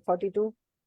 42,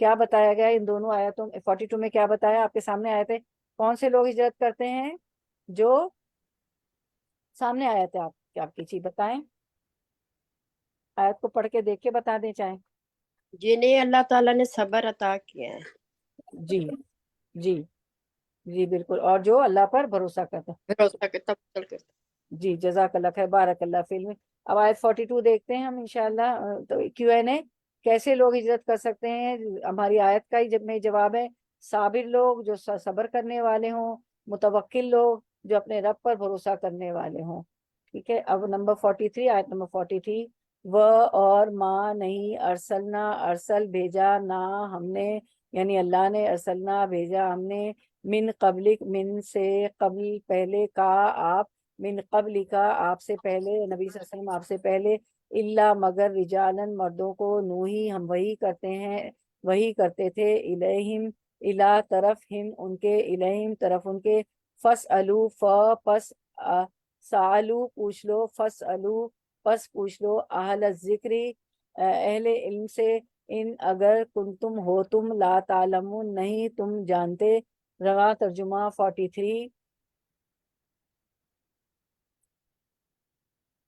کیا بتایا گیا ان دونوں آیتوں 42 میں کیا بتایا آپ کے سامنے آئے تھے؟ کون سے لوگ ہجرت کرتے ہیں؟ جو سامنے آیا تھے آپ کی چیز بتائیں، آیت کو پڑھ کے دیکھ کے بتا دیں چاہیں۔ جنہیں اللہ تعالیٰ نے صبر عطا کیا ہے، جی جی جی بالکل، اور جو اللہ پر بھروسہ کرتے ہیں۔ بھروسہ کرتا، توکل کرتا۔ جی جزاک اللہ خیر، بارک اللہ فی الم۔ اب آیت 42 دیکھتے ہیں ہم انشاءاللہ۔ تو Q&A، کیسے لوگ ہجرت کر سکتے ہیں؟ ہماری آیت کا ہی جب میں جواب ہے صابر لوگ جو صبر کرنے والے ہوں، متوکل لوگ جو اپنے رب پر بھروسہ کرنے والے ہوں۔ ٹھیک ہے، اب نمبر 43، آیت نمبر 43، وہ اور ما نہیں ارسلنا، ارسل بھیجا نہ ہم نے، یعنی اللہ نے، ارسلنا بھیجا ہم نے، من قبلک من سے قبل پہلے، کا آپ، من قبل کا آپ سے پہلے، نبی صلی اللہ علیہ وسلم آپ سے پہلے، اللہ مگر رجالن مردوں کو، نوحی ہم وہی کرتے ہیں، وہی کرتے تھے، الیہم الا طرف ہم ان کے، الیہم طرف ان کے، فسألو پس سالو پوچھ لو، فسألو پس پوچھ لو، اہل الذکری اہل علم سے، ان اگر کنتم ہو تم، لا تعلمون نہیں تم جانتے۔ رواں ترجمہ 43،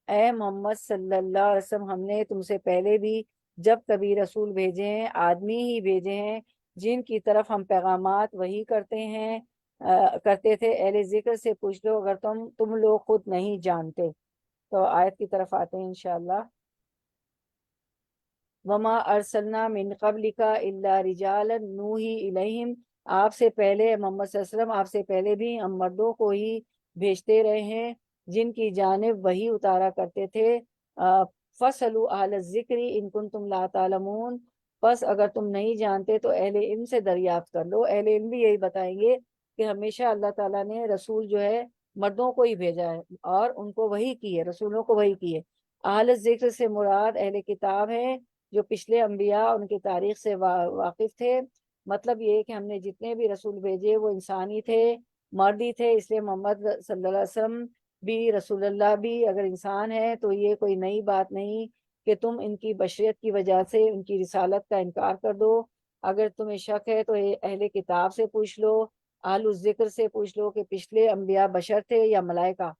اے محمد صلی اللہ علیہ وسلم، ہم نے تم سے پہلے بھی جب کبھی رسول بھیجے ہیں، آدمی ہی بھیجے ہیں جن کی طرف ہم پیغامات وہی کرتے ہیں، کرتے تھے، اہل ذکر سے پوچھ لو اگر تم لوگ خود نہیں جانتے۔ تو آیت کی طرف آتے ہیں انشاءاللہ۔ وما ارسلنا من قبلک الا رجالا نوحی الیہم، آپ سے پہلے محمد صلی اللہ علیہ وسلم، آپ سے پہلے بھی ہم مردوں کو ہی بھیجتے رہے ہیں جن کی جانب وہی اتارا کرتے تھے۔ فصلوا اہل الذکر ان کنتم لا تعلمون، بس اگر تم نہیں جانتے تو اہل علم سے دریافت کر لو۔ اہل علم بھی یہی بتائیں گے کہ ہمیشہ اللہ تعالیٰ نے رسول جو ہے مردوں کو ہی بھیجا ہے اور ان کو وحی کی ہے، رسولوں کو وحی کی ہے۔ اہل ذکر سے مراد اہل کتاب ہے جو پچھلے انبیاء ان کی تاریخ سے واقف تھے۔ مطلب یہ کہ ہم نے جتنے بھی رسول بھیجے وہ انسانی تھے، مردی تھے، اس لیے محمد صلی اللہ علیہ وسلم بھی، رسول اللہ بھی اگر انسان ہے تو یہ کوئی نئی بات نہیں کہ تم ان کی بشریت کی وجہ سے ان کی رسالت کا انکار کر دو۔ اگر تمہیں شک ہے تو اہل کتاب سے پوچھ لو، اہل الذکر سے پوچھ لو کہ پچھلے انبیاء بشر تھے یا ملائکہ،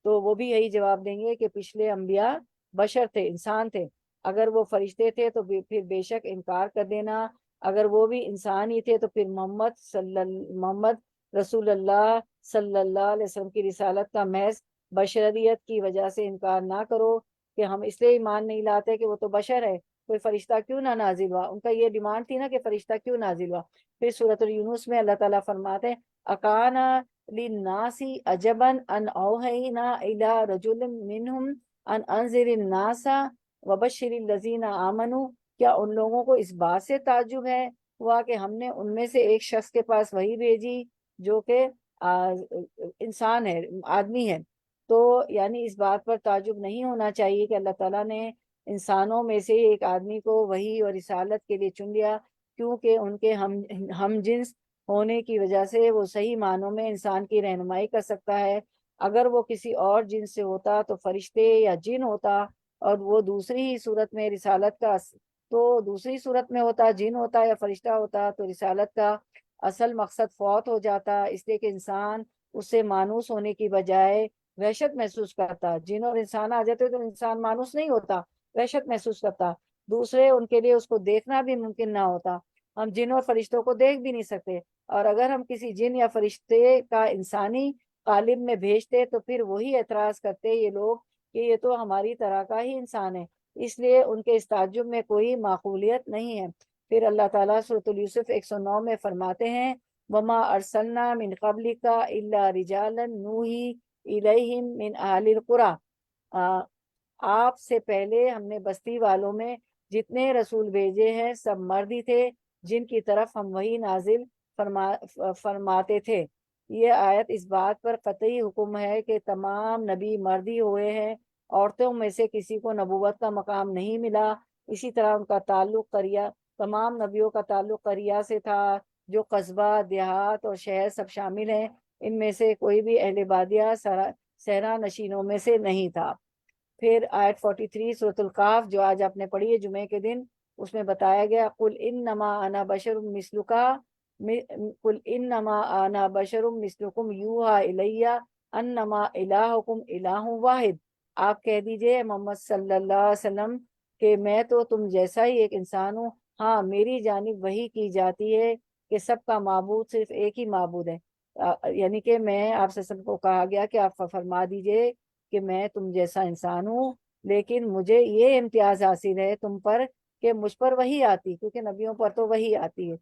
تو وہ بھی یہی جواب دیں گے کہ پچھلے انبیاء بشر تھے، انسان تھے۔ اگر وہ فرشتے تھے تو پھر بے شک انکار کر دینا، اگر وہ بھی انسان ہی تھے تو پھر محمد رسول اللہ صلی اللہ علیہ وسلم کی رسالت کا محض بشریت کی وجہ سے انکار نہ کرو کہ ہم اس لیے ایمان نہیں لاتے کہ وہ تو بشر ہے، کوئی فرشتہ کیوں نہ نازل ہوا۔ ان کا یہ ڈیمانڈ تھی نا کہ فرشتہ کیوں نازل ہوا۔ پھر سورۃ یونس میں اللہ تعالیٰ فرماتے ہیں اکانا للناس عجبا ان اوحینا الی رجل منہم ان انذر الناس وبشر الذین آمنوا، کیا ان لوگوں کو اس بات سے تعجب ہے ہوا کہ ہم نے ان میں سے ایک شخص کے پاس وہی بھیجی جو کہ انسان ہے، آدمی ہے۔ تو یعنی اس بات پر تعجب نہیں ہونا چاہیے کہ اللہ تعالیٰ نے انسانوں میں سے ایک آدمی کو وحی اور رسالت کے لیے چن لیا، کیونکہ ان کے ہم جنس ہونے کی وجہ سے وہ صحیح معنوں میں انسان کی رہنمائی کر سکتا ہے۔ اگر وہ کسی اور جنس سے ہوتا تو فرشتے یا جن ہوتا، اور وہ دوسری ہی صورت میں رسالت کا، تو دوسری صورت میں ہوتا، جن ہوتا یا فرشتہ ہوتا، تو رسالت کا اصل مقصد فوت ہو جاتا، اس لیے کہ انسان اس سے مانوس ہونے کی بجائے وحشت محسوس کرتا۔ جن اور انسان آ جاتے تو انسان مانوس نہیں ہوتا، وحشت محسوس کرتا، دوسرے ان کے لیے اس کو دیکھنا بھی ممکن نہ ہوتا۔ ہم جن اور فرشتوں کو دیکھ بھی نہیں سکتے، اور اگر ہم کسی جن یا فرشتے کا انسانی قالب میں بھیجتے تو پھر وہی اعتراض کرتے یہ لوگ کہ یہ تو ہماری طرح کا ہی انسان ہے، اس لیے ان کے اس تعجب میں کوئی معقولیت نہیں ہے۔ پھر اللہ تعالیٰ سورۃ یوسف 109 میں فرماتے ہیں وما ارسلنا من قبلک الا رجالا نوحی الیہم من اہل القری، آپ سے پہلے ہم نے بستی والوں میں جتنے رسول بھیجے ہیں سب مرد ہی تھے جن کی طرف ہم وہی نازل فرماتے تھے۔ یہ آیت اس بات پر قطعی حکم ہے کہ تمام نبی مرد ہی ہوئے ہیں، عورتوں میں سے کسی کو نبوت کا مقام نہیں ملا۔ اسی طرح ان کا تعلق قریہ، تمام نبیوں کا تعلق قریہ سے تھا، جو قصبہ، دیہات اور شہر سب شامل ہیں، ان میں سے کوئی بھی اہل بادیہ صحرا نشینوں میں سے نہیں تھا۔ پھر آیت 43 سورۃ القاف جو آج آپ نے پڑھی ہے جمعے کے دن، اس میں بتایا گیا قل انما انا بشر مثلکا، قل انما انا بشر مثلکم یوحا الیہ انما الہکم الہ واحد، آپ کہہ دیجئے محمد صلی اللہ علیہ وسلم کہ میں تو تم جیسا ہی ایک انسان ہوں، ہاں میری جانب وحی کی جاتی ہے کہ سب کا معبود صرف ایک ہی معبود ہے، یعنی کہ میں آپ سے سب کو کہا گیا کہ آپ فرما دیجئے کہ میں تم جیسا انسان ہوں، لیکن مجھے یہ امتیاز حاصل ہے تم پر کہ مجھ پر وحی آتی، کیونکہ نبیوں پر تو وحی آتی ہے۔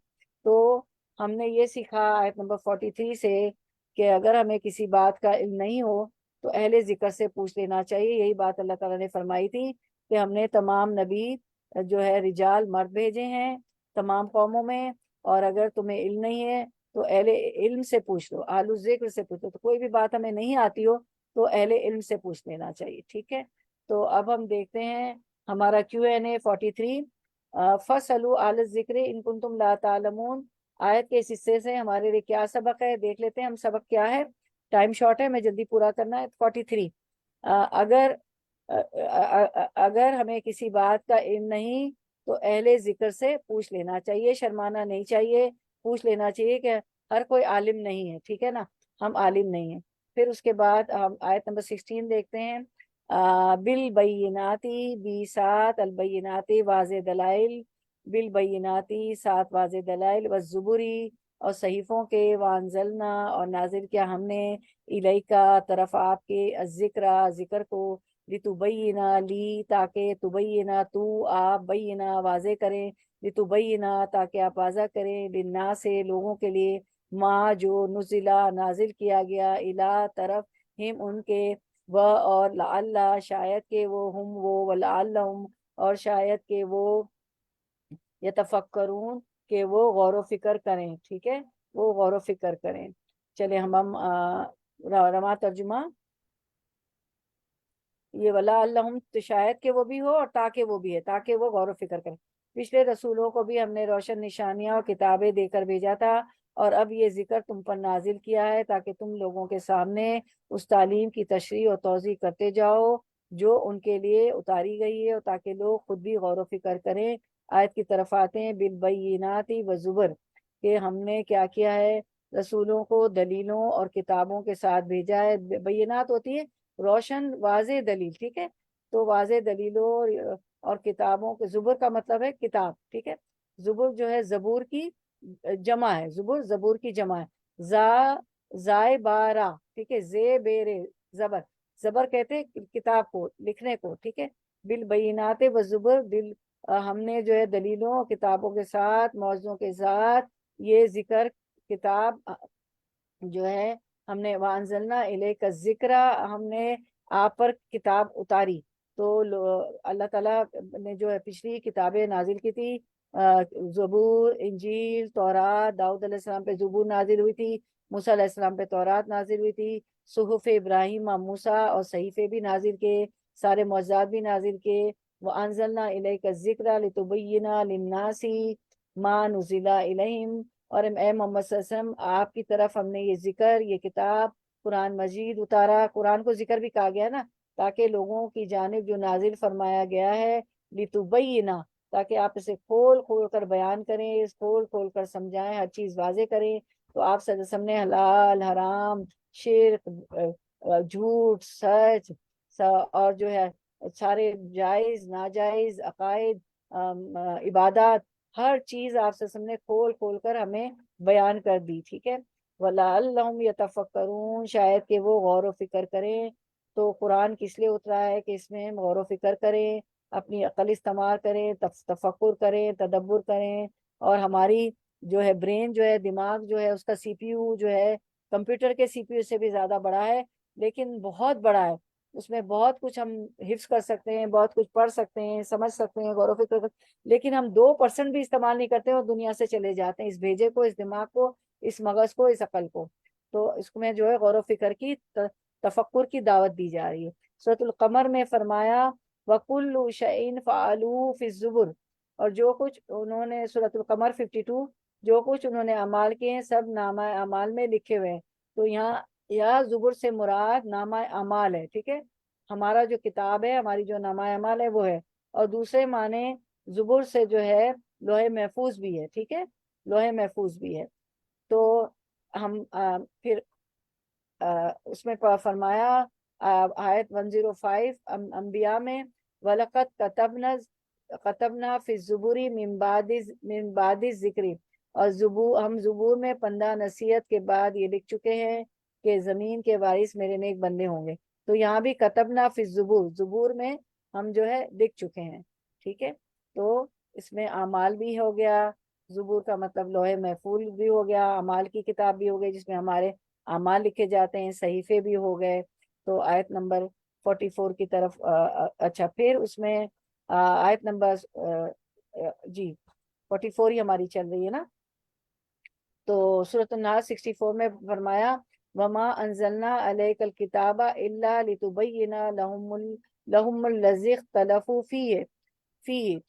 تو ہم نے یہ سیکھا آیت نمبر 43 سے کہ اگر ہمیں کسی بات کا علم نہیں ہو تو اہل ذکر سے پوچھ لینا چاہیے۔ یہی بات اللہ تعالیٰ نے فرمائی تھی کہ ہم نے تمام نبی جو ہے رجال مرد بھیجے ہیں تمام قوموں میں، اور اگر تمہیں علم نہیں ہے تو اہل علم سے پوچھ لو، اہل ذکر سے پوچھ لو، تو کوئی بھی بات ہمیں نہیں آتی ہو تو اہل علم سے پوچھ لینا چاہیے، ٹھیک ہے۔ تو اب ہم دیکھتے ہیں ہمارا Q&A 43، فَاسْأَلُوا أَهْلَ الذِّكْرِ إِن كُنتُمْ لَا تَعْلَمُونَ، آیت کے اس حصے سے ہمارے لیے کیا سبق ہے دیکھ لیتے ہیں ہم۔ سبق کیا ہے، ٹائم شارٹ ہے، میں جلدی پورا کرنا ہے۔ 43، اگر ہمیں کسی بات کا علم نہیں تو اہل ذکر سے پوچھ لینا چاہیے، شرمانا نہیں چاہیے، پوچھ لینا چاہیے کہ ہر کوئی عالم نہیں ہے، ٹھیک ہے نا، ہم عالم نہیں ہیں۔ پھر اس کے بعد ہم آیت نمبر 16 دیکھتے ہیں، بالبیناتی، بی سات، البیناتی واضح دلائل، بالبیناتی سات واضح دلائل، والزبری اور صحیفوں کے، وانزلنا اور نازل کیا ہم نے، الیکا طرف آپ کے، الذکر ذکر کو، لتبینا لی تاکہ تبینا تو آپ، بینا واضح کریں، لتبینا تاکہ آپ واضح کریں، للناس سے لوگوں کے لیے، ما جو نزلہ نازل کیا گیا، الا طرف، ہم ان کے، و اور لعل شاید کہ وہ، ہم وہ، ولعلہم اور شاید کہ وہ، یتفکرون کہ وہ غور و فکر کریں، ٹھیک ہے، وہ غور و فکر کریں۔ چلے ہم رما ترجمہ، یہ ولا اللہم تو شاید کہ وہ بھی ہو اور تاکہ وہ بھی ہے، تاکہ وہ غور و فکر کریں۔ پچھلے رسولوں کو بھی ہم نے روشن نشانیاں اور کتابیں دے کر بھیجا تھا، اور اب یہ ذکر تم پر نازل کیا ہے تاکہ تم لوگوں کے سامنے اس تعلیم کی تشریح اور توضیح کرتے جاؤ جو ان کے لیے اتاری گئی ہے، اور تاکہ لوگ خود بھی غور و فکر کریں۔ آیت کی طرف آتے ہیں، بالبینات وزبر، کہ ہم نے کیا کیا ہے، رسولوں کو دلیلوں اور کتابوں کے ساتھ بھیجا ہے۔ بینات ہوتی ہے روشن واضح دلیل، ٹھیک ہے، تو واضح دلیلوں اور کتابوں کے، زبر کا مطلب ہے کتاب، ٹھیک ہے، زبر جو ہے زبور کی جمع ہے، زبور کی جمع ہے، زائے بارہ، ٹھیک ہے، زے بیر زبر، زبر کہتے ہیں کتاب کو، لکھنے کو، ٹھیک ہے، بالبینات و زبر، ہم نے جو ہے دلیلوں اور کتابوں کے ساتھ، موضوعوں کے ساتھ یہ ذکر کتاب جو ہے ہم نے، وانزلنا الیک الذکر، ہم نے آپ پر کتاب اتاری، تو اللہ تعالیٰ نے جو ہے پچھلی کتابیں نازل کی تھی، زبور، انجیل، تورات، داؤد علیہ السلام پہ زبور نازل ہوئی تھی، موسیٰ علیہ السلام پہ تورات نازل ہوئی تھی، صحف ابراہیم اور موسیٰ اور صحیفے بھی نازل کے، سارے معجزات بھی نازل کے، وانزلنا الیک الذکر لتبین للناس ما نزل الیہم، اور اے محمد صلی اللہ علیہ وسلم آپ کی طرف ہم نے یہ ذکر، یہ کتاب قرآن مجید اتارا، قرآن کو ذکر بھی کہا گیا نا، تاکہ لوگوں کی جانب جو نازل فرمایا گیا ہے، لتبینا تاکہ آپ اسے کھول کھول کر بیان کریں، اس کھول کھول کر سمجھائیں، ہر چیز واضح کریں۔ تو آپ صلی اللہ علیہ وسلم نے حلال، حرام، شرک، جھوٹ، سچ، اور جو ہے سارے جائز ناجائز عقائد، عبادات، ہر چیز آپ سے نے کھول کھول کر ہمیں بیان کر دی، ٹھیک ہے۔ وَلَعَلَّهُمْ يَتَفَكَّرُونَ شاید کہ وہ غور و فکر کریں۔ تو قرآن کس لیے اترا ہے کہ اس میں ہم غور و فکر کریں، اپنی عقل استعمال کریں، تفکر کریں، تدبر کریں، اور ہماری جو ہے برین جو ہے، دماغ جو ہے، اس کا سی پی یو جو ہے کمپیوٹر کے سی پی یو سے بھی زیادہ بڑا ہے، لیکن بہت بڑا ہے، اس میں بہت کچھ ہم حفظ کر سکتے ہیں، بہت کچھ پڑھ سکتے ہیں، سمجھ سکتے ہیں، غور و فکر کر، لیکن ہم 2% بھی استعمال نہیں کرتے اور دنیا سے چلے جاتے ہیں، اس بھیجے کو، اس دماغ کو، اس مغز کو، اس عقل کو۔ تو اس میں جو ہے غور و فکر کی، تفکر کی دعوت دی جا رہی ہے۔ سورۃ القمر میں فرمایا وَكُلُّ شَيْءٍ فَعَلُوهُ فِي الزُّبُرِ، اور جو کچھ انہوں نے، سورۃ القمر 52، جو کچھ انہوں نے اعمال کیے ہیں سب نامہ اعمال میں لکھے ہوئے ہیں۔ تو یہاں یا زبر سے مراد نامہ اعمال ہے، ٹھیک ہے، ہمارا جو کتاب ہے، ہماری جو نامہ اعمال ہے وہ ہے، اور دوسرے معنی زبور سے جو ہے لوح محفوظ بھی ہے، ٹھیک ہے، لوح محفوظ بھی ہے۔ تو ہم پھر اس میں فرمایا آیت 105 انبیاء میں، وَلَقَدْ كَتَبْنَا فِي الزُّبُرِ من بعد الذِّكْرِ، اور ہم زبور میں پندہ نصیحت کے بعد یہ لکھ چکے ہیں کہ زمین کے وارث میرے نیک بندے ہوں گے۔ تو یہاں بھی کتبنا فی الزبور، زبور میں ہم جو ہے لکھ چکے ہیں، ٹھیک ہے۔ تو اس میں اعمال بھی ہو گیا، زبور کا مطلب لوح محفوظ بھی ہو گیا، اعمال کی کتاب بھی ہو گئی جس میں ہمارے اعمال لکھے جاتے ہیں، صحیفے بھی ہو گئے۔ تو آیت نمبر 44 کی طرف اچھا، پھر اس میں آیت نمبر جی 44 ہی ہماری چل رہی ہے نا۔ تو سورۃ الناس 64 میں فرمایا وما انزلنا علیک الکتاب الا لتبین لهم الذی اختلفوا فیہ،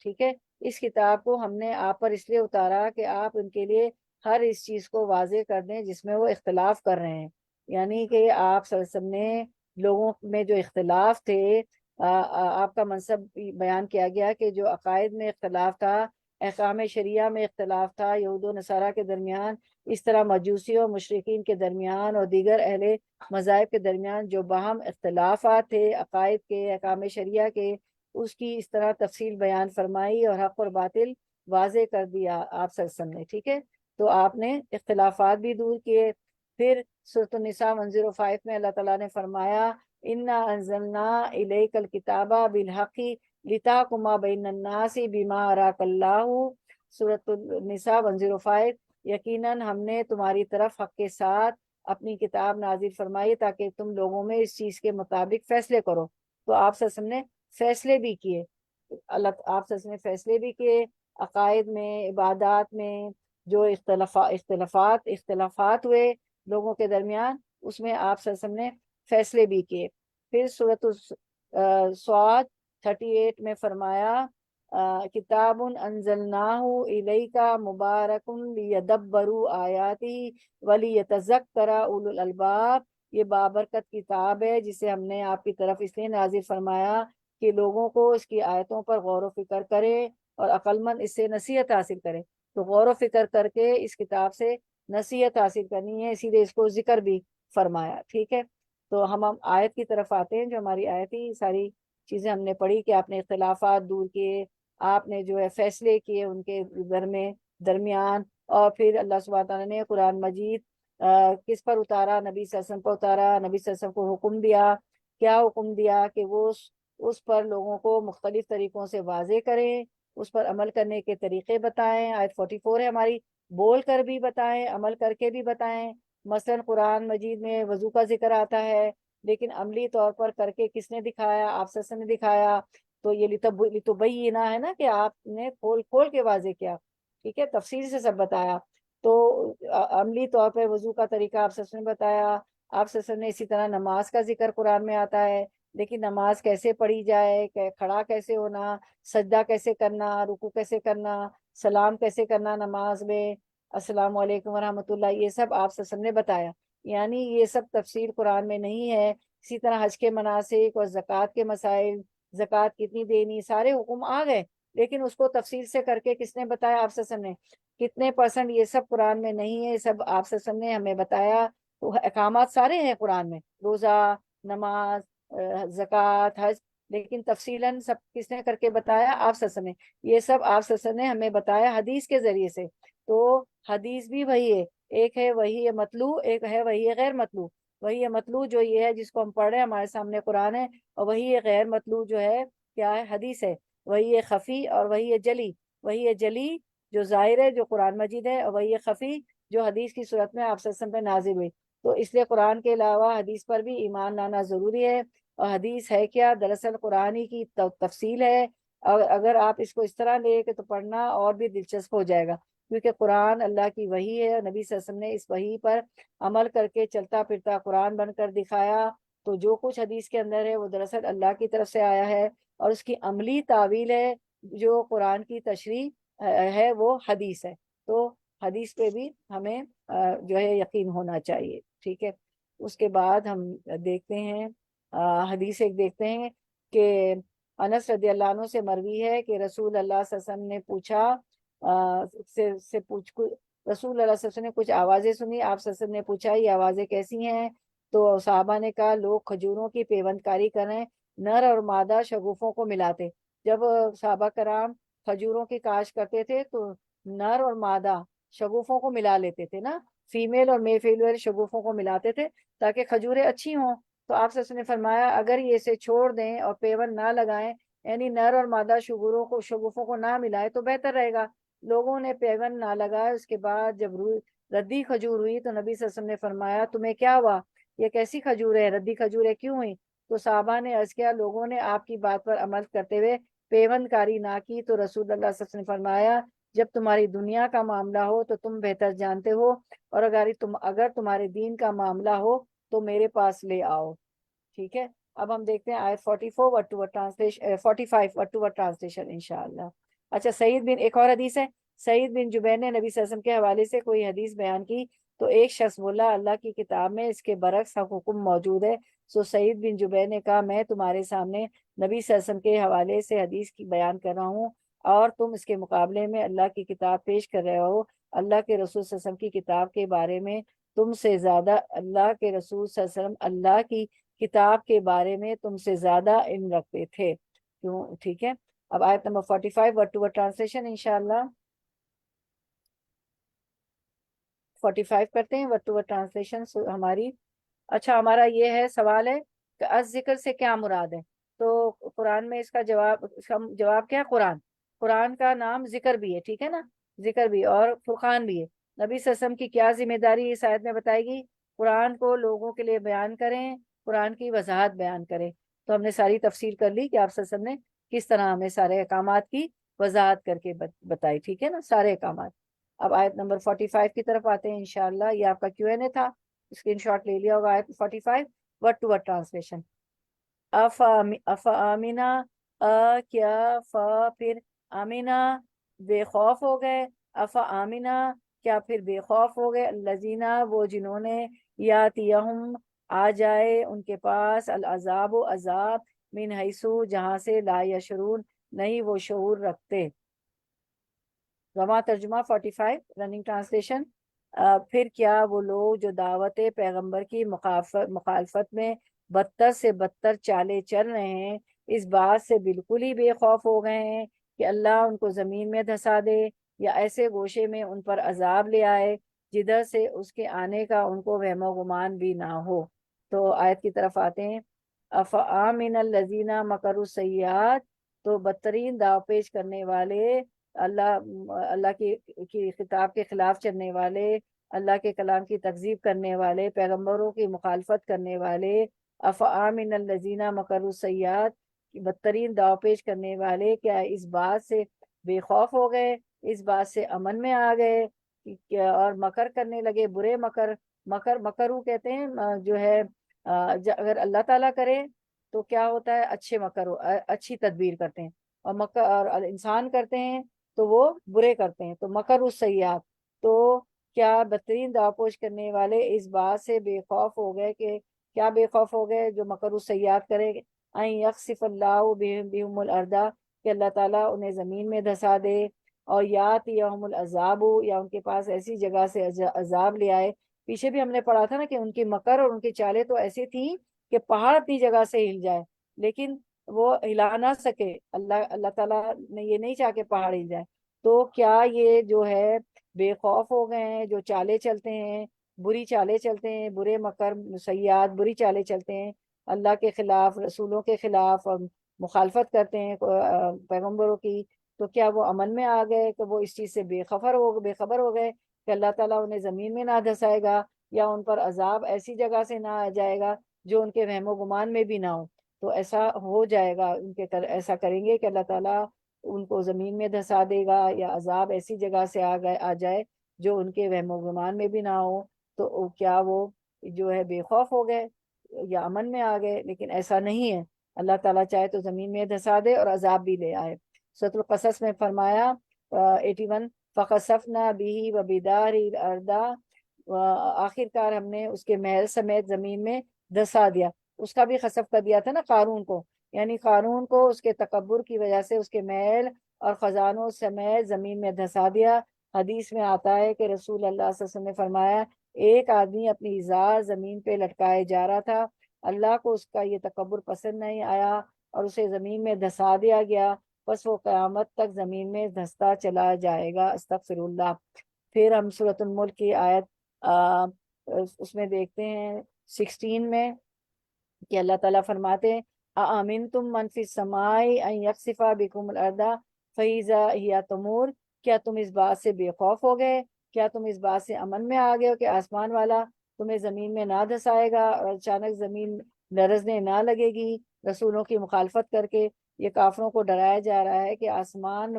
ٹھیک ہے، اس کتاب کو ہم نے آپ پر اس لیے اتارا کہ آپ ان کے لیے ہر اس چیز کو واضح کر دیں جس میں وہ اختلاف کر رہے ہیں۔ یعنی کہ آپ صلی اللہ علیہ وسلم نے لوگوں میں جو اختلاف تھے، آپ کا منصب بیان کیا گیا کہ جو عقائد میں اختلاف تھا، احکام شریعہ میں اختلاف تھا یہود و نصارہ کے درمیان، اس طرح مجوسیوں اور مشرقین کے درمیان اور دیگر اہل مذاہب کے درمیان جو باہم اختلافات تھے عقائد کے، احکام شریعہ کے، اس کی اس طرح تفصیل بیان فرمائی اور حق اور باطل واضح کر دیا آپ صلی اللہ علیہ وسلم نے، ٹھیک ہے۔ تو آپ نے اختلافات بھی دور کیے۔ پھر سورۃ النساء 105 میں اللہ تعالیٰ نے فرمایا انا انزلنا الیک الکتاب بالحق لتحکم بین الناس بما اراک اللہ، سورۃ النساء 105، یقیناً ہم نے تمہاری طرف حق کے ساتھ اپنی کتاب نازل فرمائی تاکہ تم لوگوں میں اس چیز کے مطابق فیصلے کرو۔ تو آپ صلی اللہ علیہ وسلم نے فیصلے بھی کیے، آپ صلی اللہ علیہ وسلم نے فیصلے بھی کیے عقائد میں، عبادات میں، جو اختلافات ہوئے لوگوں کے درمیان، اس میں آپ صلی اللہ علیہ وسلم نے فیصلے بھی کیے۔ پھر سورۃ سعاد 38 میں فرمایا کتاب انزلناہ الیک مبارک لیدبروا آیاتہ ولیتذکر اولو الالباب، یہ بابرکت کتاب ہے جسے ہم نے آپ کی طرف اس لیے نازل فرمایا کہ لوگوں کو اس کی آیتوں پر غور و فکر کرے اور عقل مند اس سے نصیحت حاصل کرے۔ تو غور و فکر کر کے اس کتاب سے نصیحت حاصل کرنی ہے، اسی لیے اس کو ذکر بھی فرمایا، ٹھیک ہے۔ تو ہم آیت کی طرف آتے ہیں، جو ہماری آیت ہی ساری چیزیں ہم نے پڑھی کہ آپ نے اختلافات دور کیے، آپ نے جو ہے فیصلے کیے ان کے درمیان، اور پھر اللہ سبحانہ تعالیٰ نے قرآن مجید کس پر اتارا؟ نبی صلی اللہ علیہ وسلم پر اتارا۔ نبی صلی اللہ علیہ وسلم کو حکم دیا، کیا حکم دیا؟ کہ وہ اس پر لوگوں کو مختلف طریقوں سے واضح کریں، اس پر عمل کرنے کے طریقے بتائیں۔ آیت 44 ہے ہماری، بول کر بھی بتائیں، عمل کر کے بھی بتائیں۔ مثلا قرآن مجید میں وضو کا ذکر آتا ہے، لیکن عملی طور پر کر کے کس نے دکھایا؟ آپ صلی اللہ علیہ وسلم نے دکھایا۔ تو یہ لتبینا ہے نا، کہ آپ نے کھول کھول کے واضح کیا، ٹھیک ہے، تفصیل سے سب بتایا۔ تو عملی طور پہ وضو کا طریقہ آپ صلی اللہ علیہ وسلم نے بتایا۔ آپ صلی اللہ علیہ وسلم نے اسی طرح نماز کا ذکر قرآن میں آتا ہے، لیکن نماز کیسے پڑھی جائے، کھڑا کیسے ہونا، سجدہ کیسے کرنا، رکوع کیسے کرنا، سلام کیسے کرنا نماز میں، السلام علیکم ورحمۃ اللہ، یہ سب آپ صلی اللہ علیہ وسلم نے بتایا۔ یعنی یہ سب تفصیل قرآن میں نہیں ہے۔ اسی طرح حج کے مناسک اور زکوٰۃ کے مسائل، زکوٰۃ کتنی دینی، سارے حکم آ گئے، لیکن اس کو تفصیل سے کر کے کس نے بتایا؟ آپ صلی اللہ علیہ وسلم نے۔ کتنے پرسنٹ یہ سب قرآن میں نہیں ہے، سب آپ صلی اللہ علیہ وسلم نے ہمیں بتایا۔ تو احکامات سارے ہیں قرآن میں، روزہ، نماز، زکوٰۃ، حج، لیکن تفصیلاً سب کس نے کر کے بتایا؟ آپ صلی اللہ علیہ وسلم نے۔ یہ سب آپ صلی اللہ علیہ وسلم نے ہمیں بتایا حدیث کے ذریعے سے۔ تو حدیث بھی وہی ہے، ایک ہے وہی مطلوع، ایک ہے وہی غیر مطلوع۔ وہی مطلوع جو یہ ہے جس کو ہم پڑھ رہے ہیں، ہمارے سامنے قرآن ہے، اور وہی غیر مطلوع جو ہے کیا ہے؟ حدیث ہے۔ وہی خفی اور وہی جلی، وہی جلی جو ظاہر ہے جو قرآن مجید ہے، اور وہی خفی جو حدیث کی صورت میں آپ صلی اللہ علیہ وسلم پہ نازل ہوئی۔ تو اس لیے قرآن کے علاوہ حدیث پر بھی ایمان لانا ضروری ہے۔ اور حدیث ہے کیا؟ دراصل قرآن ہی کی تفصیل ہے، اور اگر آپ اس کو اس طرح لے کے تو پڑھنا اور بھی دلچسپ ہو جائے گا، کیونکہ قرآن اللہ کی وحی ہے، اور نبی صلی اللہ علیہ وسلم نے اس وحی پر عمل کر کے چلتا پھرتا قرآن بن کر دکھایا۔ تو جو کچھ حدیث کے اندر ہے وہ دراصل اللہ کی طرف سے آیا ہے، اور اس کی عملی تعویل ہے جو قرآن کی تشریح ہے، وہ حدیث ہے۔ تو حدیث پہ بھی ہمیں جو ہے یقین ہونا چاہیے، ٹھیک ہے۔ اس کے بعد ہم دیکھتے ہیں حدیث ایک دیکھتے ہیں کہ انس رضی اللہ عنہ سے مروی ہے کہ رسول اللہ صلی اللہ علیہ وسلم نے پوچھا سے پوچھ رسول اللہ صلی اللہ علیہ وسلم نے کچھ آوازیں سنی، آپ صلی اللہ علیہ وسلم نے پوچھا یہ آوازیں کیسی ہیں؟ تو صحابہ نے کہا لوگ کھجوروں کی پیوند کاری کریں، نر اور مادہ شگوفوں کو ملاتے۔ جب صحابہ کرام کھجوروں کی کاشت کرتے تھے تو نر اور مادہ شگوفوں کو ملا لیتے تھے نا، فیمیل اور میل شگوفوں کو ملاتے تھے تاکہ کھجوریں اچھی ہوں۔ تو آپ صلی اللہ علیہ وسلم نے فرمایا اگر یہ اسے چھوڑ دیں اور پیوند نہ لگائیں، یعنی نر اور مادہ شگوفوں کو نہ ملائے تو بہتر رہے گا۔ لوگوں نے پیوند نہ لگائے، اس کے بعد جب ردی کھجور ہوئی تو نبی صلی اللہ علیہ وسلم نے فرمایا تمہیں کیا ہوا، یہ کیسی کھجور ہے، ردی کھجوریں کیوں ہوئی؟ تو صحابہ نے عرض کیا لوگوں نے آپ کی بات پر عمل کرتے ہوئے پیوند کاری نہ کی۔ تو رسول اللہ صلی اللہ علیہ وسلم نے فرمایا جب تمہاری دنیا کا معاملہ ہو تو تم بہتر جانتے ہو، اور اگر تمہارے دین کا معاملہ ہو تو میرے پاس لے آؤ۔ ٹھیک ہے، اب ہم دیکھتے ہیں آیت 44 word to word translation, 45 word to word translation انشاءاللہ۔ اچھا، ایک اور حدیث ہے، سعید بن جبیر نے نبی صلی اللہ علیہ وسلم کے حوالے سے کوئی حدیث بیان کی تو ایک شخص بولا اللہ کی کتاب میں اس کے برعکس حکم موجود ہے۔ سو سعید بن جبیر نے کہا میں تمہارے سامنے نبی صلی اللہ علیہ وسلم کے حوالے سے حدیث کی بیان کر رہا ہوں اور تم اس کے مقابلے میں اللہ کی کتاب پیش کر رہے ہو۔ اللہ کے رسول صلی اللہ علیہ وسلم کی کتاب کے بارے میں تم سے زیادہ اللہ کے رسول صلی اللہ علیہ وسلم اللہ کی کتاب کے بارے میں تم سے زیادہ علم رکھتے تھے۔ کیوں؟ ٹھیک ہے، اب آیت نمبر 45 ورڈ ٹو ورڈ ٹرانسلیشن انشاءاللہ 45 کرتے ہیں ورڈ ٹو ورڈ ٹرانسلیشن ہماری۔ اچھا، ہمارا یہ ہے سوال ہے کہ از ذکر سے کیا مراد ہے؟ تو قرآن میں اس کا جواب کیا ہے؟ قرآن کا نام ذکر بھی ہے، ٹھیک ہے نا، ذکر بھی اور فرقان بھی ہے۔ نبی صلی اللہ علیہ وسلم کی کیا ذمہ داری اس آیت میں بتائے گی؟ قرآن کو لوگوں کے لیے بیان کریں، قرآن کی وضاحت بیان کریں۔ تو ہم نے ساری تفسیر کر لی کہ آپ صلی اللہ علیہ وسلم نے کس طرح ہمیں سارے احکامات کی وضاحت کر کے بتائی، ٹھیک ہے نا، سارے احکامات۔ اب آیت نمبر 45 کی طرف آتے ہیں انشاءاللہ، یہ آپ کا Q&A تھا، اسکرین شاٹ لے لیا ہوگا۔ آیت 45 ورڈ ٹو ورڈ ٹرانسلیشن۔ آمینہ، کیا پھر آمینہ بے خوف ہو گئے، آمینہ کیا پھر بے خوف ہو گئے، الذین وہ جنہوں نے یاتیہم آ جائے ان کے پاس العذاب و عذاب من حیثو جہاں سے لا یشرون نہیں وہ شعور رکھتے۔ رواں ترجمہ 45 رننگ ٹرانسلیشن۔ پھر کیا وہ لوگ جو دعوت پیغمبر کی مخالفت میں بدتر سے بدتر چالے چل رہے ہیں اس بات سے بالکل ہی بے خوف ہو گئے ہیں کہ اللہ ان کو زمین میں دھسا دے یا ایسے گوشے میں ان پر عذاب لے آئے جدھر سے اس کے آنے کا ان کو وہم و گمان بھی نہ ہو۔ تو آیت کی طرف آتے ہیں، افامن الذین مکروا السیئات، تو بدترین داو پیش کرنے والے، اللہ کی خطاب کے خلاف چلنے والے، اللہ کے کلام کی تکذیب کرنے والے، پیغمبروں کی مخالفت کرنے والے، افامن الذین مکروا السیئات، بدترین داو پیش کرنے والے کیا اس بات سے بے خوف ہو گئے، اس بات سے امن میں آ گئے اور مکر کرنے لگے، برے مکرو کہتے ہیں جو ہے اگر اللہ تعالیٰ کرے تو کیا ہوتا ہے، اچھے مکر اچھی تدبیر کرتے ہیں، اور مکر اور انسان کرتے ہیں تو وہ برے کرتے ہیں، تو مکر السیئات۔ تو کیا بدترین داپوش کرنے والے اس بات سے بے خوف ہو گئے کہ کیا بے خوف ہو گئے جو مکر السیئات کرے این یخسف اللہ بہم الارض، کہ اللہ تعالیٰ انہیں زمین میں دھسا دے، اور یاتیہم العذاب، یا ان کے پاس ایسی جگہ سے عذاب لے آئے۔ پیچھے بھی ہم نے پڑھا تھا نا کہ ان کی مکر اور ان کی چالیں تو ایسی تھیں کہ پہاڑ اپنی جگہ سے ہل جائے لیکن وہ ہلا نہ سکے، اللہ تعالیٰ نے یہ نہیں چاہ کہ پہاڑ ہل جائے۔ تو کیا یہ جو ہے بے خوف ہو گئے ہیں جو چالیں چلتے ہیں، بری چالیں چلتے ہیں، برے مکر سیئات بری چالیں چلتے ہیں، اللہ کے خلاف، رسولوں کے خلاف اور مخالفت کرتے ہیں پیغمبروں کی، تو کیا وہ امن میں آ گئے کہ وہ اس چیز سے بے خبر ہو گئے کہ اللہ تعالیٰ انہیں زمین میں نہ دھسائے گا یا ان پر عذاب ایسی جگہ سے نہ آ جائے گا جو ان کے وہم و گمان میں بھی نہ ہو؟ تو ایسا ہو جائے گا، ایسا کریں گے کہ اللہ تعالیٰ ان کو زمین میں دھسا دے گا یا عذاب ایسی جگہ سے آ جائے جو ان کے وہم و گمان میں بھی نہ ہو۔ تو کیا وہ جو ہے بے خوف ہو گئے یا امن میں آ گئے؟ لیکن ایسا نہیں ہے، اللہ تعالیٰ چاہے تو زمین میں دھسا دے اور عذاب بھی لے آئے۔ سورۃ القصص میں فرمایا 81 فخسفنا به وبداره الارض، آخر کار ہم نے اس کے محل سمیت زمین میں دھسا دیا۔ اس کا بھی خسف کر دیا تھا نا قارون کو، یعنی قارون کو اس کے تکبر کی وجہ سے اس کے محل اور خزانوں سمیت زمین میں دھسا دیا۔ حدیث میں آتا ہے کہ رسول اللہ صلی اللہ علیہ وسلم نے فرمایا ایک آدمی اپنی ازار زمین پہ لٹکائے جا رہا تھا، اللہ کو اس کا یہ تکبر پسند نہیں آیا اور اسے زمین میں دھسا دیا گیا، بس وہ قیامت تک زمین میں دھستا چلا جائے گا۔ استغفر اللہ۔ پھر ہم سورۃ الملک کی آیت اس میں دیکھتے ہیں 16 میں کہ اللہ تعالیٰ فرماتے ہیں اَأَمِنْتُم مَنْ فِي السَّمَاءِ أَن يَخْسِفَ بِكُمُ الْأَرْضَ فَإِذَا هِيَ تَمُورُ، کیا تم اس بات سے بے خوف ہو گئے، کیا تم اس بات سے امن میں آ گئے ہو کہ آسمان والا تمہیں زمین میں نہ دھسائے گا اور اچانک زمین لرزنے نہ لگے گی؟ رسولوں کی مخالفت کر کے یہ کافروں کو ڈرایا جا رہا ہے کہ آسمان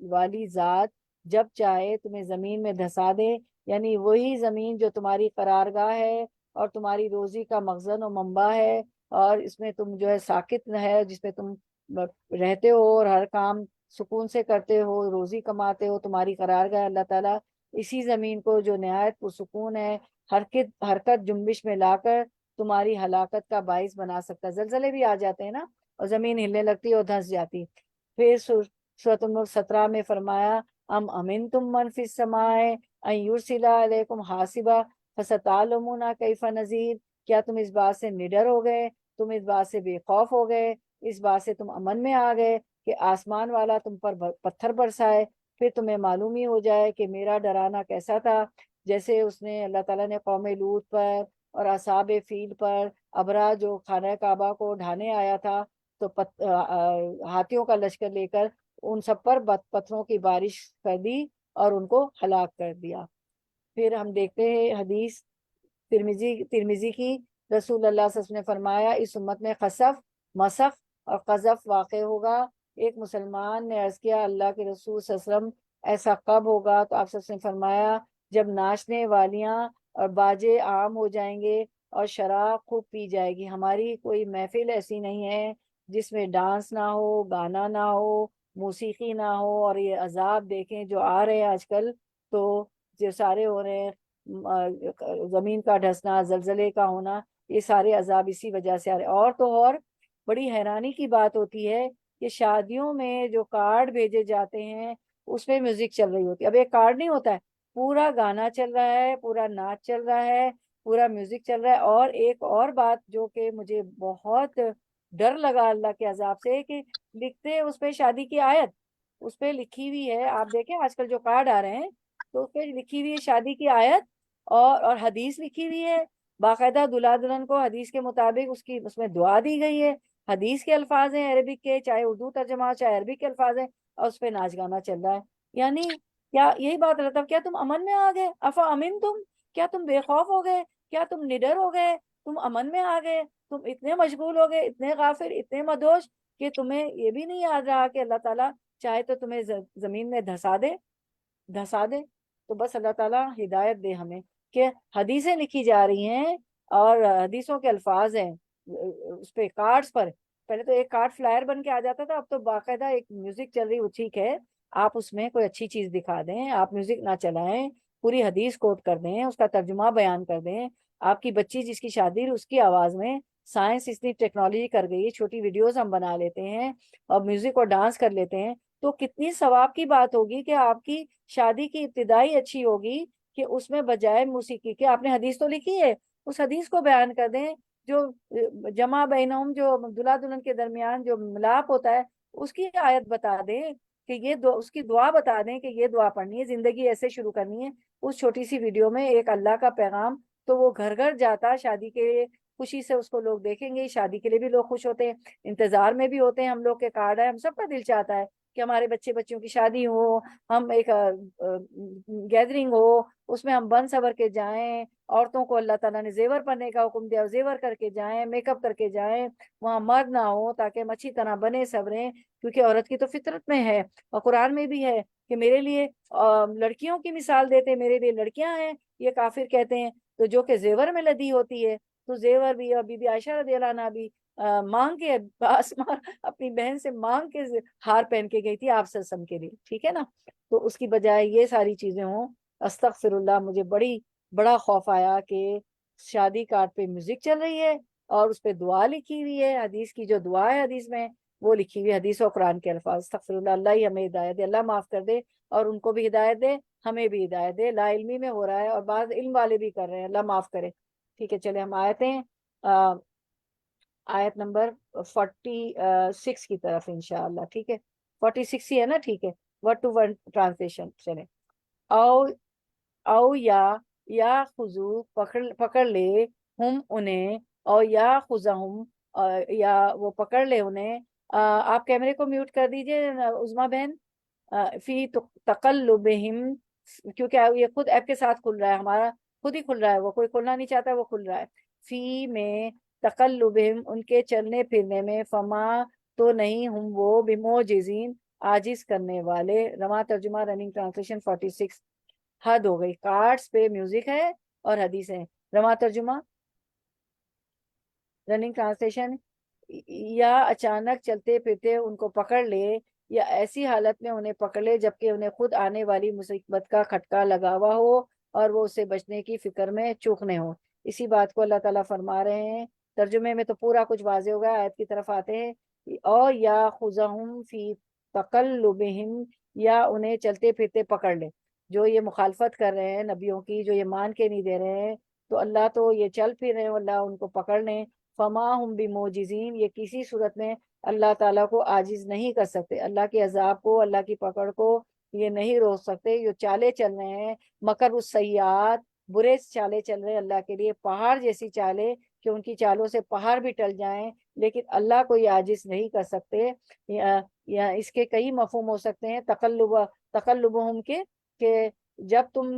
والی ذات جب چاہے تمہیں زمین میں دھسا دے، یعنی وہی زمین جو تمہاری قرارگاہ ہے اور تمہاری روزی کا مخزن و منبع ہے، اور اس میں تم جو ہے ساکت ہے، جس میں تم رہتے ہو اور ہر کام سکون سے کرتے ہو، روزی کماتے ہو، تمہاری قرارگاہ اللہ تعالیٰ اسی زمین کو جو نہایت پرسکون ہے حرکت جنبش میں لا کر تمہاری ہلاکت کا باعث بنا سکتا ہے۔ زلزلے بھی آ جاتے ہیں نا اور زمین ہلنے لگتی ہے اور دھنس جاتی۔ پھر سورۃ الملک 17 میں فرمایا امنتم من فی السماء ان یرسل علیکم حاصبا فستعلمون کیف نذیر، کیا تم اس بات سے نڈر ہو گئے، تم اس بات سے بے خوف ہو گئے، اس بات سے تم امن میں آ گئے کہ آسمان والا تم پر پتھر برسائے، پھر تمہیں معلوم ہی ہو جائے کہ میرا ڈرانا کیسا تھا، جیسے اس نے اللہ تعالیٰ نے قوم لوط پر اور اصحاب فیل پر ابرا جو خانہ کعبہ کو ڈھانے آیا تھا تو ہاتھیوں کا لشکر لے کر ان سب پر پتھروں کی بارش کر دی اور ان کو ہلاک کر دیا۔ پھر ہم دیکھتے ہیں حدیث ترمذی کی، رسول اللہ صلی اللہ علیہ وسلم نے فرمایا اس امت میں خسف، مسخ اور قذف واقع ہوگا۔ ایک مسلمان نے عرض کیا اللہ کے رسول صلی اللہ علیہ وسلم ایسا کب ہوگا؟ تو آپ صلی اللہ علیہ وسلم نے فرمایا جب ناچنے والیاں اور باجے عام ہو جائیں گے اور شراب خوب پی جائے گی۔ ہماری کوئی محفل ایسی نہیں ہے جس میں ڈانس نہ ہو، گانا نہ ہو، موسیقی نہ ہو، اور یہ عذاب دیکھیں جو آ رہے ہیں آج کل، تو جو سارے ہو رہے ہیں زمین کا دھسنا، زلزلے کا ہونا، یہ سارے عذاب اسی وجہ سے آ رہے ہیں۔ اور تو اور بڑی حیرانی کی بات ہوتی ہے کہ شادیوں میں جو کارڈ بھیجے جاتے ہیں اس میں میوزک چل رہی ہوتی ہے۔ اب ایک کارڈ نہیں ہوتا ہے، پورا گانا چل رہا ہے، پورا ناچ چل رہا ہے، پورا میوزک چل رہا ہے۔ اور ایک اور بات جو کہ مجھے بہت ڈر لگا اللہ کے عذاب سے، کہ لکھتے ہیں اس پہ شادی کی آیت، اس پہ لکھی ہوئی ہے، آپ دیکھیں آج کل جو کارڈ آ رہے ہیں تو اس پہ لکھی ہوئی ہے شادی کی آیت اور حدیث لکھی ہوئی ہے، باقاعدہ دلہا دلہن کو حدیث کے مطابق اس میں دعا دی گئی ہے، حدیث کے الفاظ ہیں عربک کے، چاہے اردو ترجمہ چاہے عربک کے الفاظ ہیں، اور اس پہ ناچ گانا چل رہا ہے۔ یعنی کیا یہی بات رہتا، کیا تم امن میں آ گئے؟ افا امن تم، کیا تم بے خوف ہو گئے، کیا تم نڈر ہو گئے، تم امن میں آ گئے، تم اتنے مشغول ہو گئے، اتنے غافل، اتنے مدوش کہ تمہیں یہ بھی نہیں یاد رہا کہ اللہ تعالیٰ چاہے تو تمہیں زمین میں دھسا دے۔ تو بس اللہ تعالیٰ ہدایت دے ہمیں کہ حدیثیں لکھی جا رہی ہیں اور حدیثوں کے الفاظ ہیں اس پہ کارڈز پر۔ پہلے تو ایک کارڈ فلائر بن کے آ جاتا تھا، اب تو باقاعدہ ایک میوزک چل رہی، وہ ٹھیک ہے آپ اس میں کوئی اچھی چیز دکھا دیں، آپ میوزک نہ چلائیں، پوری حدیث کوٹ کر دیں، اس کا ترجمہ بیان کر دیں۔ آپ کی بچی جس کی شادی اس کی آواز میں، سائنس اتنی ٹیکنالوجی کر گئی ہے، چھوٹی ویڈیوز ہم بنا لیتے ہیں اور میوزک اور ڈانس کر لیتے ہیں، تو کتنی ثواب کی بات ہوگی کہ آپ کی شادی کی ابتدائی اچھی ہوگی کہ اس میں بجائے موسیقی کے آپ نے حدیث تو لکھی ہے، اس حدیث کو بیان کر دیں، جو جمع بینہم، جو دلہا دلہن کے درمیان جو ملاپ ہوتا ہے اس کی آیت بتا دیں کہ یہ اس کی دعا بتا دیں کہ یہ دعا پڑھنی ہے، زندگی ایسے شروع کرنی ہے۔ اس چھوٹی سی ویڈیو میں ایک اللہ کا پیغام، تو وہ گھر گھر جاتا شادی کے لیے، خوشی سے اس کو لوگ دیکھیں گے، شادی کے لیے بھی لوگ خوش ہوتے ہیں، انتظار میں بھی ہوتے ہیں، ہم لوگ کے کارڈ ہے، ہم سب کا دل چاہتا ہے کہ ہمارے بچوں کی شادی ہو، ہم ایک گیدرنگ ہو، اس میں ہم بن سور کے جائیں، عورتوں کو اللہ تعالیٰ نے زیور پہننے کا حکم دیا، زیور کر کے جائیں، میک اپ کر کے جائیں، وہاں مرد نہ ہو تاکہ ہم اچھی طرح بنے سوریں، کیونکہ عورت کی تو فطرت میں ہے اور قرآن میں بھی ہے کہ میرے لیے لڑکیوں کی مثال دیتے، میرے لیے لڑکیاں ہیں، یہ کافر کہتے ہیں، تو جو کہ زیور میں لدی ہوتی ہے، تو زیور بھی، اور بی بی عائشہ رضی اللہ عنہا بھی مانگ کے آسمان اپنی بہن سے مانگ کے ہار پہن کے گئی تھی آپ سسم کے لیے، ٹھیک ہے نا؟ تو اس کی بجائے یہ ساری چیزیں ہوں، استغفر اللہ، مجھے بڑا خوف آیا کہ شادی کارڈ پہ میوزک چل رہی ہے اور اس پہ دعا لکھی ہوئی ہے، حدیث کی جو دعا ہے حدیث میں وہ لکھی ہوئی ہے، حدیث و قرآن کے الفاظ، استغفر اللہ، اللہ ہی ہمیں ہدایت دے، اللہ معاف کر دے، اور ان کو بھی ہدایت دے، ہمیں بھی ہدایت دے، لا علمی میں ہو رہا ہے اور بعض علم والے بھی کر رہے ہیں، اللہ معاف کرے۔ ٹھیک ہے، چلے ہم آیتیں آیت نمبر 46 کی طرف انشاءاللہ، ٹھیک ہے، 46 ہی ہے نا، ٹھیک ہے، ورڈ ٹو ورڈ ٹرانسلیشن چلے۔ او یا خضو پکڑ لے ہم انہیں، اور یا خزہم یا وہ پکڑ لے انہیں۔ آپ کیمرے کو میوٹ کر دیجئے عظما بہن۔ فی تقلبہم، کیونکہ یہ خود ایپ کے ساتھ کھل رہا ہے، ہمارا خود ہی کھل رہا ہے، وہ کوئی کھلنا نہیں چاہتا، وہ کھل رہا ہے۔ فی میں تقلبہم، ان کے چلنے پھرنے میں، فما تو نہیں ہم وہ، بموجزین عاجز کرنے والے۔ رواں ترجمہ رننگ ٹرانسلیشن 46۔ حد ہو گئی، کارڈز پہ میوزک ہے اور حدیثیں۔ رواں ترجمہ رننگ ٹرانسلیشن، یا اچانک چلتے پھرتے ان کو پکڑ لے، یا ایسی حالت میں انہیں پکڑ لے جبکہ انہیں خود آنے والی مصیبت کا کھٹکا لگا ہوا ہو اور وہ اسے بچنے کی فکر میں چوکنے ہو۔ اسی بات کو اللہ تعالیٰ فرما رہے ہیں، ترجمے میں تو پورا کچھ واضح ہوگا، آیت کی طرف آتے ہیں۔ اور یا خذہم فی تقلبہم، یا انہیں چلتے پھرتے پکڑ لے، جو یہ مخالفت کر رہے ہیں نبیوں کی، جو یہ مان کے نہیں دے رہے ہیں، تو اللہ تو یہ چل پھر رہے ہیں، اللہ ان کو پکڑ لیں۔ فما ہم بموجزین، یہ کسی صورت میں اللہ تعالیٰ کو عاجز نہیں کر سکتے، اللہ کے عذاب کو، اللہ کی پکڑ کو یہ نہیں روک سکتے۔ یہ چالے چل رہے ہیں، مکر السیئات، برے چالے چل رہے ہیں اللہ کے لیے، پہاڑ جیسی چالیں کہ ان کی چالوں سے پہاڑ بھی ٹل جائیں، لیکن اللہ کو یہ عاجز نہیں کر سکتے۔ یا اس کے کئی مفہوم ہو سکتے ہیں، تقلبہم کے، کہ جب تم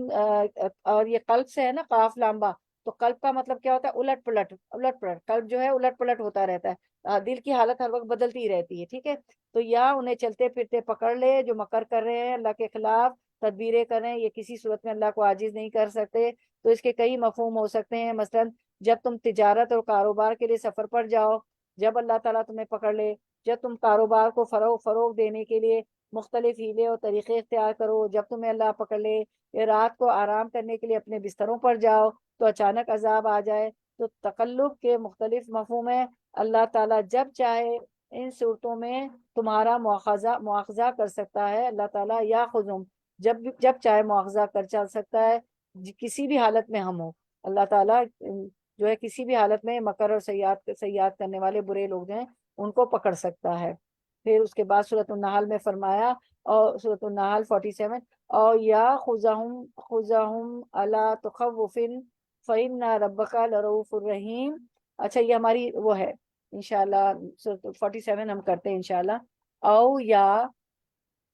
اور یہ قلب سے ہے نا، قاف لامبا، تو قلب کا مطلب کیا ہوتا ہے؟ الٹ پلٹ، الٹ پلٹ، قلب جو ہے الٹ پلٹ ہوتا رہتا ہے، دل کی حالت ہر وقت بدلتی ہی رہتی ہے، ٹھیک ہے۔ تو یا انہیں چلتے پھرتے پکڑ لے، جو مکر کر رہے ہیں اللہ کے خلاف، تدبیریں کر رہے ہیں، یہ کسی صورت میں اللہ کو عاجز نہیں کر سکتے۔ تو اس کے کئی مفہوم ہو سکتے ہیں، مثلا جب تم تجارت اور کاروبار کے لیے سفر پر جاؤ، جب اللہ تعالیٰ تمہیں پکڑ لے، جب تم کاروبار کو فروغ دینے کے لیے مختلف ہیلے اور طریقے اختیار کرو، جب تمہیں اللہ پکڑ لے، یا رات کو آرام کرنے کے لیے اپنے بستروں پر جاؤ تو اچانک عذاب آ جائے۔ تو تقلب کے مختلف مفہوم ہیں، اللہ تعالیٰ جب چاہے ان صورتوں میں تمہارا مواخذہ کر سکتا ہے، اللہ تعالیٰ یا خذم، جب چاہے مواخذہ کر چل سکتا ہے، کسی بھی حالت میں ہم ہو، اللہ تعالیٰ جو ہے کسی بھی حالت میں مکر اور سیئات کرنے والے برے لوگ ہیں ان کو پکڑ سکتا ہے۔ پھر اس کے بعد سورۃ النحل میں فرمایا، اور سورۃ النحل 47، اور یا خذہم علی تخوف فإن ربک لرؤوف الرحیم۔ اچھا، یہ ہماری وہ ہے انشاءاللہ، سورۃ 47 ہم کرتے ہیں انشاءاللہ۔ او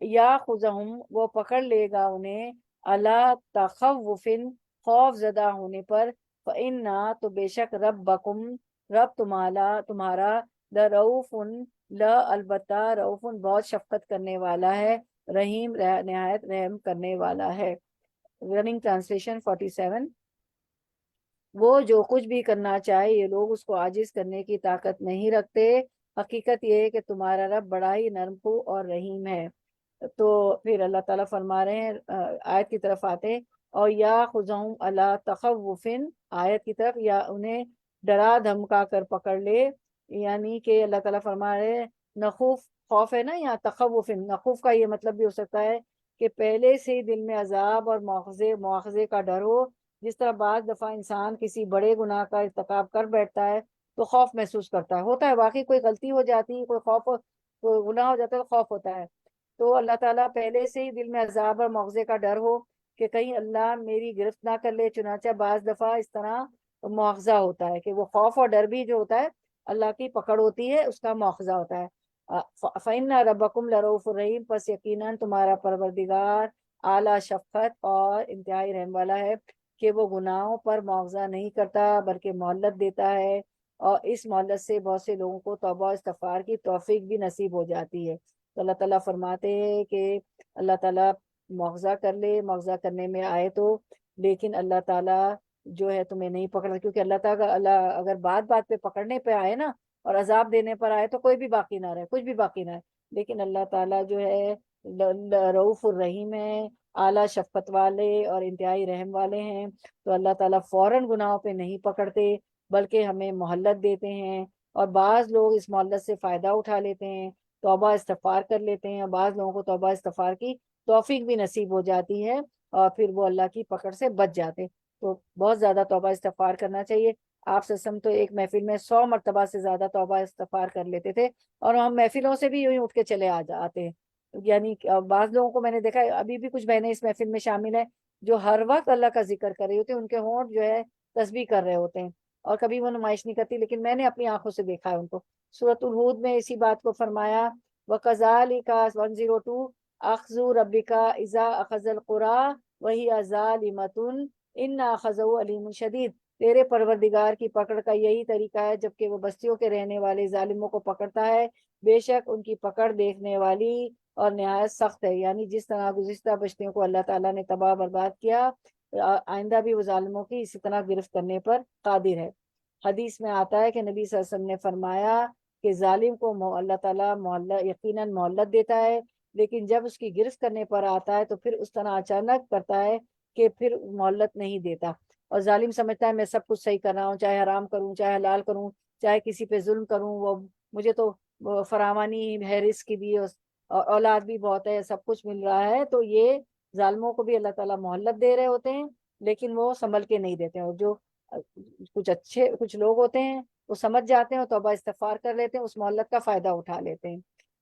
یا خذہم، وہ پکڑ لے گا انہیں، علی تخوف، خوف زدہ ہونے پر، فإن، تو بے شک، رب تمہارا لرؤوف، البتہ رؤوف بہت شفقت کرنے والا ہے، رحیم نہایت رحم کرنے والا ہے۔ Running translation 47۔ وہ جو کچھ بھی کرنا چاہے یہ لوگ اس کو عاجز کرنے کی طاقت نہیں رکھتے، حقیقت یہ ہے کہ تمہارا رب بڑا ہی نرم خو اور رحیم ہے۔ تو پھر اللہ تعالیٰ فرما رہے ہیں، آیت کی طرف آتے ہیں، اور یا خذہم علی تخوف، آیت کی طرف، یا انہیں ڈرا دھمکا کر پکڑ لے، یعنی کہ اللہ تعالیٰ فرما رہے ہیں، نخوف خوف ہے نا، یا تخوف، نخوف کا یہ مطلب بھی ہو سکتا ہے کہ پہلے سے ہی دل میں عذاب اور مواخذے کا ڈر ہو۔ جس طرح بعض دفعہ انسان کسی بڑے گناہ کا ارتکاب کر بیٹھتا ہے تو خوف محسوس کرتا ہے، ہوتا ہے واقعی، کوئی غلطی ہو جاتی ہے، کوئی گناہ ہو جاتا ہے تو خوف ہوتا ہے۔ تو اللہ تعالیٰ پہلے سے ہی دل میں عذاب اور مواخذے کا ڈر ہو کہ کہیں اللہ میری گرفت نہ کر لے، چنانچہ بعض دفعہ اس طرح مواخذہ ہوتا ہے کہ وہ خوف اور ڈر بھی جو ہوتا ہے اللہ کی پکڑ ہوتی ہے، اس کا مواخذہ ہوتا ہے۔ فَإِنَّ رَبَّكُمْ لَرَؤُوفٌ رَحِيمٌ، پس یقیناً تمہارا پروردگار اعلیٰ شفقت اور انتہائی رحم والا ہے، کہ وہ گناہوں پر مواخذہ نہیں کرتا بلکہ مہلت دیتا ہے، اور اس مہلت سے بہت سے لوگوں کو توبہ و استغفار کی توفیق بھی نصیب ہو جاتی ہے۔ تو اللہ تعالیٰ فرماتے ہیں کہ اللہ تعالیٰ مواخذہ کر لے، مواخذہ کرنے میں آئے تو، لیکن اللہ تعالیٰ جو ہے تمہیں نہیں پکڑا، کیونکہ اللہ اگر بات بات پہ پکڑنے پہ آئے نا اور عذاب دینے پر آئے تو کوئی بھی باقی نہ رہے، کچھ بھی باقی نہ رہے، لیکن اللہ تعالیٰ جو ہے رؤوف الرحیم ہے، اعلیٰ شفقت والے اور انتہائی رحم والے ہیں۔ تو اللہ تعالیٰ فوراً گناہوں پہ نہیں پکڑتے بلکہ ہمیں مہلت دیتے ہیں، اور بعض لوگ اس مہلت سے فائدہ اٹھا لیتے ہیں، توبہ استغفار کر لیتے ہیں، اور بعض لوگوں کو توبہ استغفار کی توفیق بھی نصیب ہو جاتی ہے اور پھر وہ اللہ کی پکڑ سے بچ جاتے ہیں۔ تو بہت زیادہ توبہ استغفار کرنا چاہیے۔ آپ سسم تو ایک محفل میں 100 مرتبہ سے زیادہ توبہ استغفار کر لیتے تھے، اور ہم محفلوں سے بھی یوں ہی اٹھ کے چلے آ جاتے ہیں۔ یعنی بعض لوگوں کو میں نے دیکھا ہے، ابھی بھی کچھ بہنیں اس محفل میں شامل ہیں جو ہر وقت اللہ کا ذکر کر رہی ہوتی ہیں، ان کے ہونٹ جو ہے تسبیح کر رہے ہوتے ہیں، اور کبھی وہ نمائش نہیں کرتی، لیکن میں نے اپنی آنکھوں سے دیکھا ہے ان کو۔ سورۃ الہود میں اسی بات کو فرمایا، وَكَذَلِكَ 102 اخذ ربک اذا اخذ القرى وهي ظالمۃ ان اخذہ علیم شدید۔ تیرے پروردگار کی پکڑ کا یہی طریقہ ہے جبکہ وہ بستیوں کے رہنے والے ظالموں کو پکڑتا ہے، بے شک ان کی پکڑ دیکھنے والی اور نہایت سخت ہے۔ یعنی جس طرح گزشتہ بستیوں کو اللہ تعالیٰ نے تباہ برباد کیا، آئندہ بھی وہ ظالموں کی اسی طرح گرفت کرنے پر قادر ہے۔ حدیث میں آتا ہے کہ نبی صلی اللہ علیہ وسلم نے فرمایا کہ ظالم کو اللہ تعالیٰ یقیناً مہلت دیتا ہے، لیکن جب اس کی گرفت کرنے پر آتا ہے تو پھر اس طرح اچانک کرتا ہے کہ پھر مہلت نہیں دیتا، اور ظالم سمجھتا ہے میں سب کچھ صحیح کر رہا ہوں، چاہے حرام کروں، چاہے حلال کروں، چاہے کسی پہ ظلم کروں، وہ مجھے تو فراوانی ہے، رزق کی بھی اور اولاد بھی بہت ہے، سب کچھ مل رہا ہے۔ تو یہ ظالموں کو بھی اللہ تعالیٰ مہلت دے رہے ہوتے ہیں، لیکن وہ سنبھل کے نہیں دیتے ہیں، اور جو کچھ لوگ ہوتے ہیں وہ سمجھ جاتے ہیں اور توبہ استغفار کر لیتے ہیں، اس مہلت کا فائدہ اٹھا لیتے ہیں۔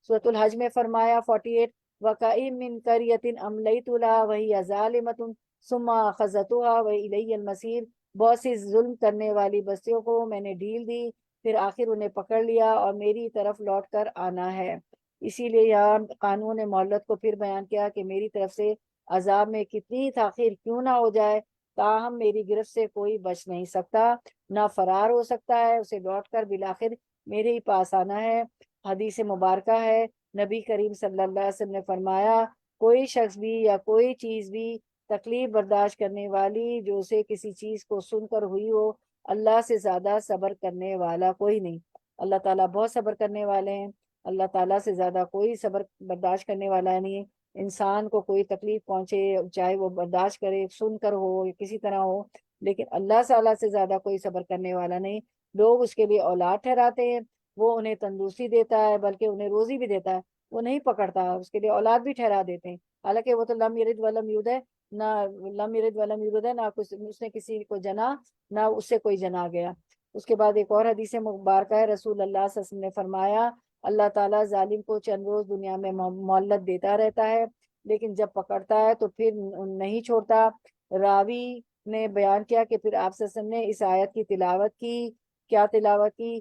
سورۃ الحج میں فرمایا 48 وَكَأَيٍّ مِّن قَرْيَةٍ أَمْلَيْتُ لَهَا وَهِيَ ظَالِمَةٌ ثُمَّ أَخَذْتُهَا وَإِلَيَّ الْمَصِيرُ۔ بہت سی ظلم کرنے والی بستیوں کو میں نے ڈھیل دی، پھر آخر انہیں پکڑ لیا اور میری طرف لوٹ کر آنا ہے۔ اسی لیے یہاں قانون مہلت کو پھر بیان کیا کہ میری طرف سے عذاب میں کتنی تاخیر کیوں نہ ہو جائے، تاہم میری گرفت سے کوئی بچ نہیں سکتا، نہ فرار ہو سکتا ہے، اسے لوٹ کر بالآخر میرے ہی پاس آنا ہے۔ حدیث مبارکہ ہے، نبی کریم صلی اللہ علیہ وسلم نے فرمایا، کوئی شخص بھی یا کوئی چیز بھی تکلیف برداشت کرنے والی جو اسے کسی چیز کو سن کر ہوئی ہو، اللہ سے زیادہ صبر کرنے والا کوئی نہیں۔ اللہ تعالیٰ بہت صبر کرنے والے ہیں، اللہ تعالیٰ سے زیادہ کوئی صبر برداشت کرنے والا نہیں ہے۔ انسان کو کوئی تکلیف پہنچے، چاہے وہ برداشت کرے، سن کر ہو یا کسی طرح ہو، لیکن اللہ تعالیٰ سے زیادہ کوئی صبر کرنے والا نہیں۔ لوگ اس کے لیے اولاد ٹھہراتے ہیں، وہ انہیں تندرستی دیتا ہے، بلکہ انہیں روزی بھی دیتا ہے، وہ نہیں پکڑتا، اس کے لیے اولاد بھی ٹھہرا دیتے ہیں، حالانکہ وہ تو لم یلد ولم یولد ہے، نہ لم یلد ولم یولد ہے، نہ کچھ اس نے کسی کو جنا، نہ اس سے کوئی جنا گیا۔ اس کے بعد ایک اور حدیث مبارکہ ہے، رسول اللہ صلی اللہ علیہ وسلم نے فرمایا، اللہ تعالیٰ ظالم کو چند روز دنیا میں مہلت دیتا رہتا ہے، لیکن جب پکڑتا ہے تو پھر نہیں چھوڑتا۔ راوی نے بیان کیا کہ پھر آپ صلی اللہ علیہ وسلم نے اس آیت کی تلاوت کی۔ کیا تلاوت کی؟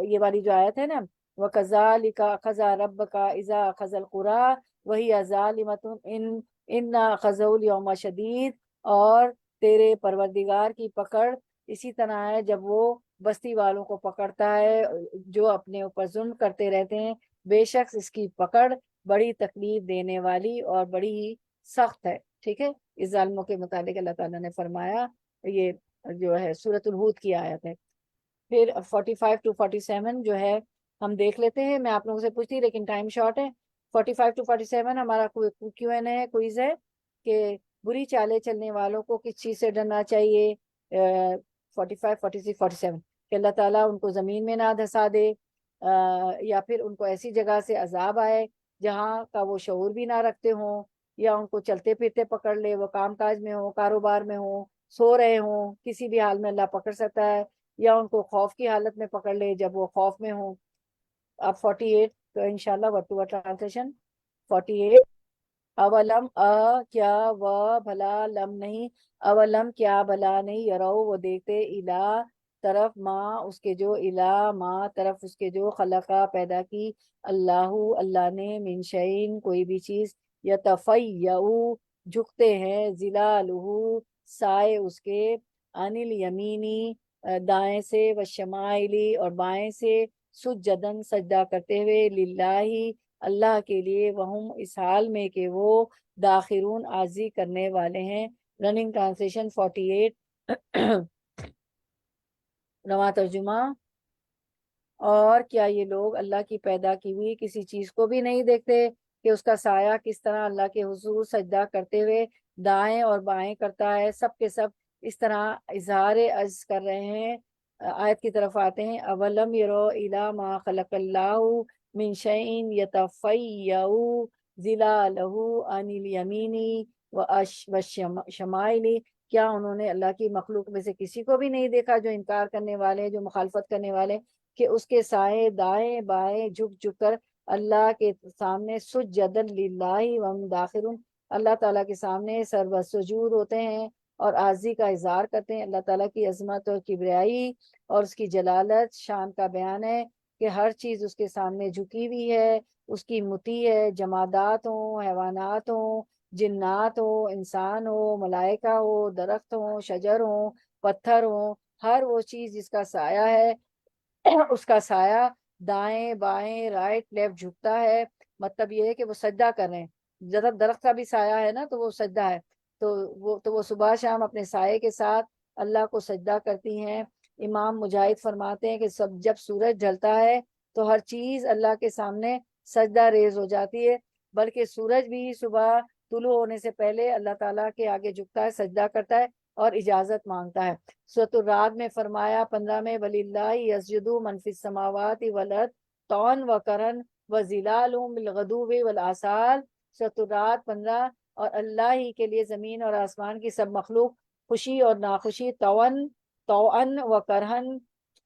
یہ والی جو آیت ہے نا، وَكَذَلِكَ أَخَذَ رَبُّكَ إِذَا أَخَذَ الْقُرَىٰ وَهِيَ ظَالِمَةٌ إِنَّ أَخْذَهُ الْيَوْمَ شَدِيدٌ، اور تیرے پروردگار کی پکڑ اسی طرح ہے جب وہ بستی والوں کو پکڑتا ہے جو اپنے اوپر ظلم کرتے رہتے ہیں، بے شک اس کی پکڑ بڑی تکلیف دینے والی اور بڑی ہی سخت ہے۔ ٹھیک ہے، اس ظالموں کے متعلق اللہ تعالیٰ نے فرمایا، یہ جو ہے سورۃ الہود کی آیت ہے۔ پھر 45 to 47 جو ہے ہم دیکھ لیتے ہیں، میں آپ لوگوں سے پوچھتی لیکن ٹائم شارٹ ہے۔ 45 to 47 ہمارا Q&A ہے، کوئز ہے کہ بری چالیں چلنے والوں کو کس چیز سے ڈرنا چاہیے۔ 45 46 47 کہ اللہ تعالیٰ ان کو زمین میں نہ دھسا دے، یا پھر ان کو ایسی جگہ سے عذاب آئے جہاں کا وہ شعور بھی نہ رکھتے ہوں، یا ان کو چلتے پھرتے پکڑ لے، وہ کام کاج میں ہوں، کاروبار میں ہوں، سو رہے ہوں، کسی بھی حال میں اللہ پکڑ سکتا ہے، یا ان کو خوف کی حالت میں پکڑ لے جب وہ خوف میں ہوں۔ اب 48 تو انشاءاللہ ورڈ ٹو ورڈ ٹرانسلیشن۔ 48 اولم کیا و بھلا لم نہیں، اولم کیا بھلا نہیں، یرو وہ دیکھتے، الا طرف ماں اس کے جو، الا ماں طرف اس کے جو، خلقہ پیدا کی، اللہ نے، من شعین کوئی بھی چیز، یتفیعو جھکتے ہیں، ظلالہ سائے اس کے، عن الیمینی دائیں سے، والشمائلی اور بائیں سے، سجدن سجدہ کرتے ہوئے، للہ اللہ کے لیے، وہم اس حال میں کہ وہ داخرون عاجزی کرنے والے ہیں۔ رننگ ٹرانسلیشن 48 رواں ترجمہ، اور کیا یہ لوگ اللہ کی پیدا کی ہوئی کسی چیز کو بھی نہیں دیکھتے کہ اس کا سایہ کس طرح اللہ کے حضور سجدہ کرتے ہوئے دائیں اور بائیں کرتا ہے، سب کے سب اس طرح اظہار عجز کر رہے ہیں۔ آیت کی طرف آتے ہیں، اولم یرو الی ما خلق اللہ من شیء یتفیع ظلالہ عن الیمین والشمائل، کیا انہوں نے اللہ کی مخلوق میں سے کسی کو بھی نہیں دیکھا جو انکار کرنے والے، جو مخالفت کرنے والے، کہ اس کے سائے دائیں بائیں جھک جھک کر اللہ کے سامنے سجدن للہ وہم داخرون، اللہ تعالیٰ کے سامنے سر سجود ہوتے ہیں اور عاجزی کا اظہار کرتے ہیں۔ اللہ تعالیٰ کی عظمت اور کبریائی اور اس کی جلالت شان کا بیان ہے کہ ہر چیز اس کے سامنے جھکی ہوئی ہے، اس کی مطیع ہے، جمادات ہوں، حیوانات ہوں، جنات ہو، انسان ہو، ملائکہ ہو، درخت ہوں، شجر ہوں، پتھر ہوں، ہر وہ چیز جس کا سایہ ہے اس کا سایہ دائیں بائیں رائٹ لیفٹ جھکتا ہے۔ مطلب یہ ہے کہ وہ سجدہ کر رہے ہیں۔ جب درخت کا بھی سایہ ہے نا تو وہ سجدہ ہے، تو وہ صبح شام اپنے سائے کے ساتھ اللہ کو سجدہ کرتی ہیں۔ امام مجاہد فرماتے ہیں کہ جب سورج ڈھلتا ہے تو ہر چیز اللہ کے سامنے سجدہ ریز ہو جاتی ہے، بلکہ سورج بھی صبح طلوع ہونے سے پہلے اللہ تعالیٰ کے آگے جھکتا ہے، سجدہ کرتا ہے اور اجازت مانگتا ہے۔ سورۃ الرعد میں فرمایا 15 میں، وَلِلَّهِ يَسْجُدُ مَن فِي السَّمَاوَاتِ وَالْأَرْضِ طَوْعًا وَكَرْهًا وَظِلَالُهُم بِالْغُدُوِّ وَالْآصَالِ، سورۃ الرعد 15۔ اور اللہ ہی کے لیے زمین اور آسمان کی سب مخلوق خوشی اور ناخوشی طوعاً و کرہن،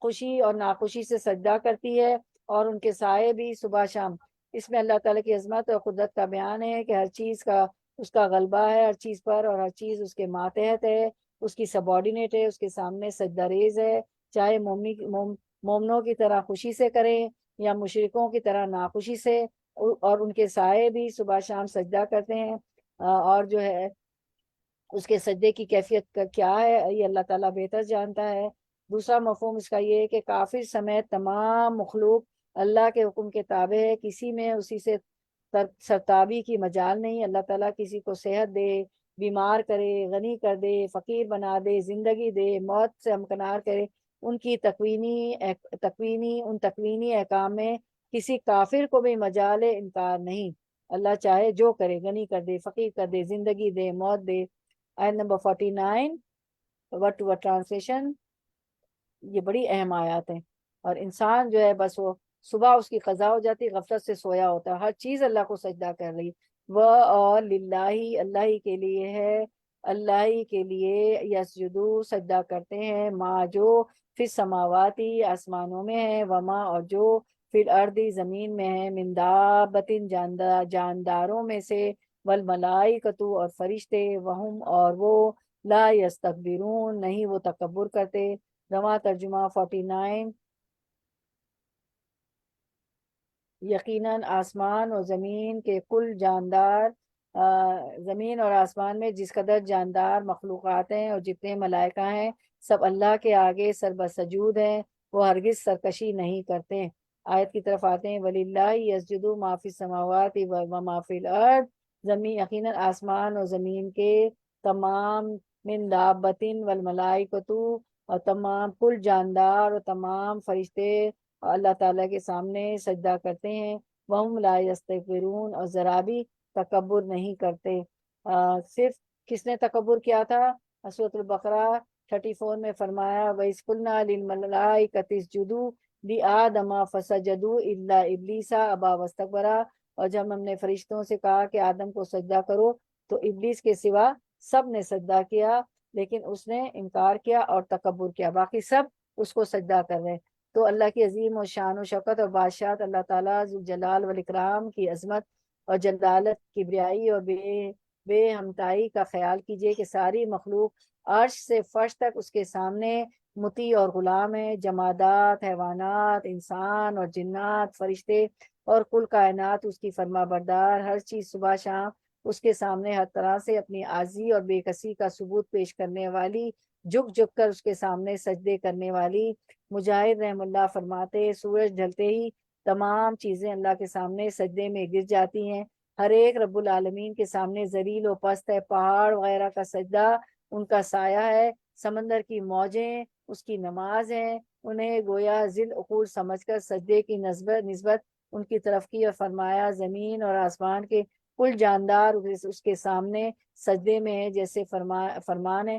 خوشی اور ناخوشی سے سجدہ کرتی ہے، اور ان کے سائے بھی صبح شام۔ اس میں اللہ تعالیٰ کی عظمت اور قدرت کا بیان ہے کہ ہر چیز کا اس کا غلبہ ہے ہر چیز پر، اور ہر چیز اس کے ماتحت ہے، اس کی سبارڈینیٹ ہے، اس کے سامنے سجدہ ریز ہے، چاہے مومنوں کی طرح خوشی سے کریں یا مشرکوں کی طرح ناخوشی سے، اور ان کے سائے بھی صبح شام سجدہ کرتے ہیں۔ اور جو ہے اس کے سجدے کی کیفیت کیا ہے یہ اللہ تعالیٰ بہتر جانتا ہے۔ دوسرا مفہوم اس کا یہ ہے کہ کافر سمیت تمام مخلوق اللہ کے حکم کے تابع ہے، کسی میں اسی سے سرتابی کی مجال نہیں۔ اللہ تعالیٰ کسی کو صحت دے، بیمار کرے، غنی کر دے، فقیر بنا دے، زندگی دے، موت سے ہمکنار کرے، ان کی تکوینی احکام میں کسی کافر کو بھی مجال انکار نہیں۔ اللہ چاہے جو کرے، غنی کر دے، فقیر کر دے، زندگی دے، موت دے۔ آیت نمبر 49 ورڈ ٹو ورڈ ٹرانسلیشن، یہ بڑی اہم آیات ہیں، اور انسان جو ہے بس وہ صبح اس کی قضا ہو جاتی، غفلت سے سویا ہوتا ہے، ہر چیز اللہ کو سجدہ کر رہی، وہ اور للہ، اللہ ہی کے لیے ہے، اللہ ہی کے لیے یسجدو سجدہ کرتے ہیں، ما جو فی السماواتی آسمانوں میں ہے، وما اور جو فی الارض زمین میں ہے، من دابتن جانداروں میں سے، والملائکۃ اور فرشتے، وہم اور وہ، لا یستکبرون نہیں وہ تکبر کرتے۔ رواں ترجمہ 49، یقیناً آسمان اور زمین کے کل جاندار، زمین اور آسمان میں جس قدر جاندار مخلوقات ہیں اور جتنے ملائکہ ہیں، سب اللہ کے آگے سربسجود ہیں، وہ ہرگز سرکشی نہیں کرتے۔ آیت کی طرف آتے ہیں، وَلِلَّهِ يَسْجُدُ مَا فِي السَّمَاوَاتِ وَمَا فِي الْأَرْضِ، زمین یقیناً آسمان اور زمین کے تمام، من دابتن والملائکۃ اور تمام کل جاندار اور تمام فرشتے اللہ تعالیٰ کے سامنے سجدہ کرتے ہیں، وَهُمْ لَا يَسْتَكْبِرُونَ اور ذرا بھی تکبر نہیں کرتے۔ صرف کس نے تکبر کیا تھا؟ سورۃ البقرہ 34 میں فرمایا، وَإِذْ قُلْنَا لِلْمَلَائِكَةِ اسْجُدُوا لِآدَمَ فَسَجَدُوا إِلَّا إِبْلِيسَ أَبَىٰ وَاسْتَكْبَرَ، اور جب ہم نے فرشتوں سے کہا کہ آدم کو سجدہ کرو تو ابلیس کے سوا سب نے سجدہ کیا، لیکن اس نے انکار کیا اور تکبر کیا، باقی سب اس کو سجدہ کر رہے ہیں۔ تو اللہ کی عظیم و شان و شوکت اور بادشاہت، اللہ تعالیٰ ذوالجلال والاکرام کی عظمت اور جلالت، کبریائی اور بے ہمتائی کا خیال کیجئے کہ ساری مخلوق عرش سے فرش تک اس کے سامنے مطیع اور غلام ہے، جمادات، حیوانات، انسان اور جنات، فرشتے اور کل کائنات اس کی فرما بردار، ہر چیز صبح شام اس کے سامنے ہر طرح سے اپنی عاجزی اور بے کسی کا ثبوت پیش کرنے والی، جھک جھک کر اس کے سامنے سجدے کرنے والی۔ مجاہد رحم اللہ فرماتے، سورج ڈھلتے ہی تمام چیزیں اللہ کے سامنے سجدے میں گر جاتی ہیں، ہر ایک رب العالمین کے سامنے ذلیل و پست ہے، پہاڑ وغیرہ کا سجدہ ان کا سایہ ہے، سمندر کی موجیں اس کی نماز ہیں، انہیں گویا ذل عقول سمجھ کر سجدے کی نسبت ان کی طرف کی، اور فرمایا زمین اور آسمان کے کل جاندار اس کے سامنے سجدے میں ہے، جیسے فرمان ہے،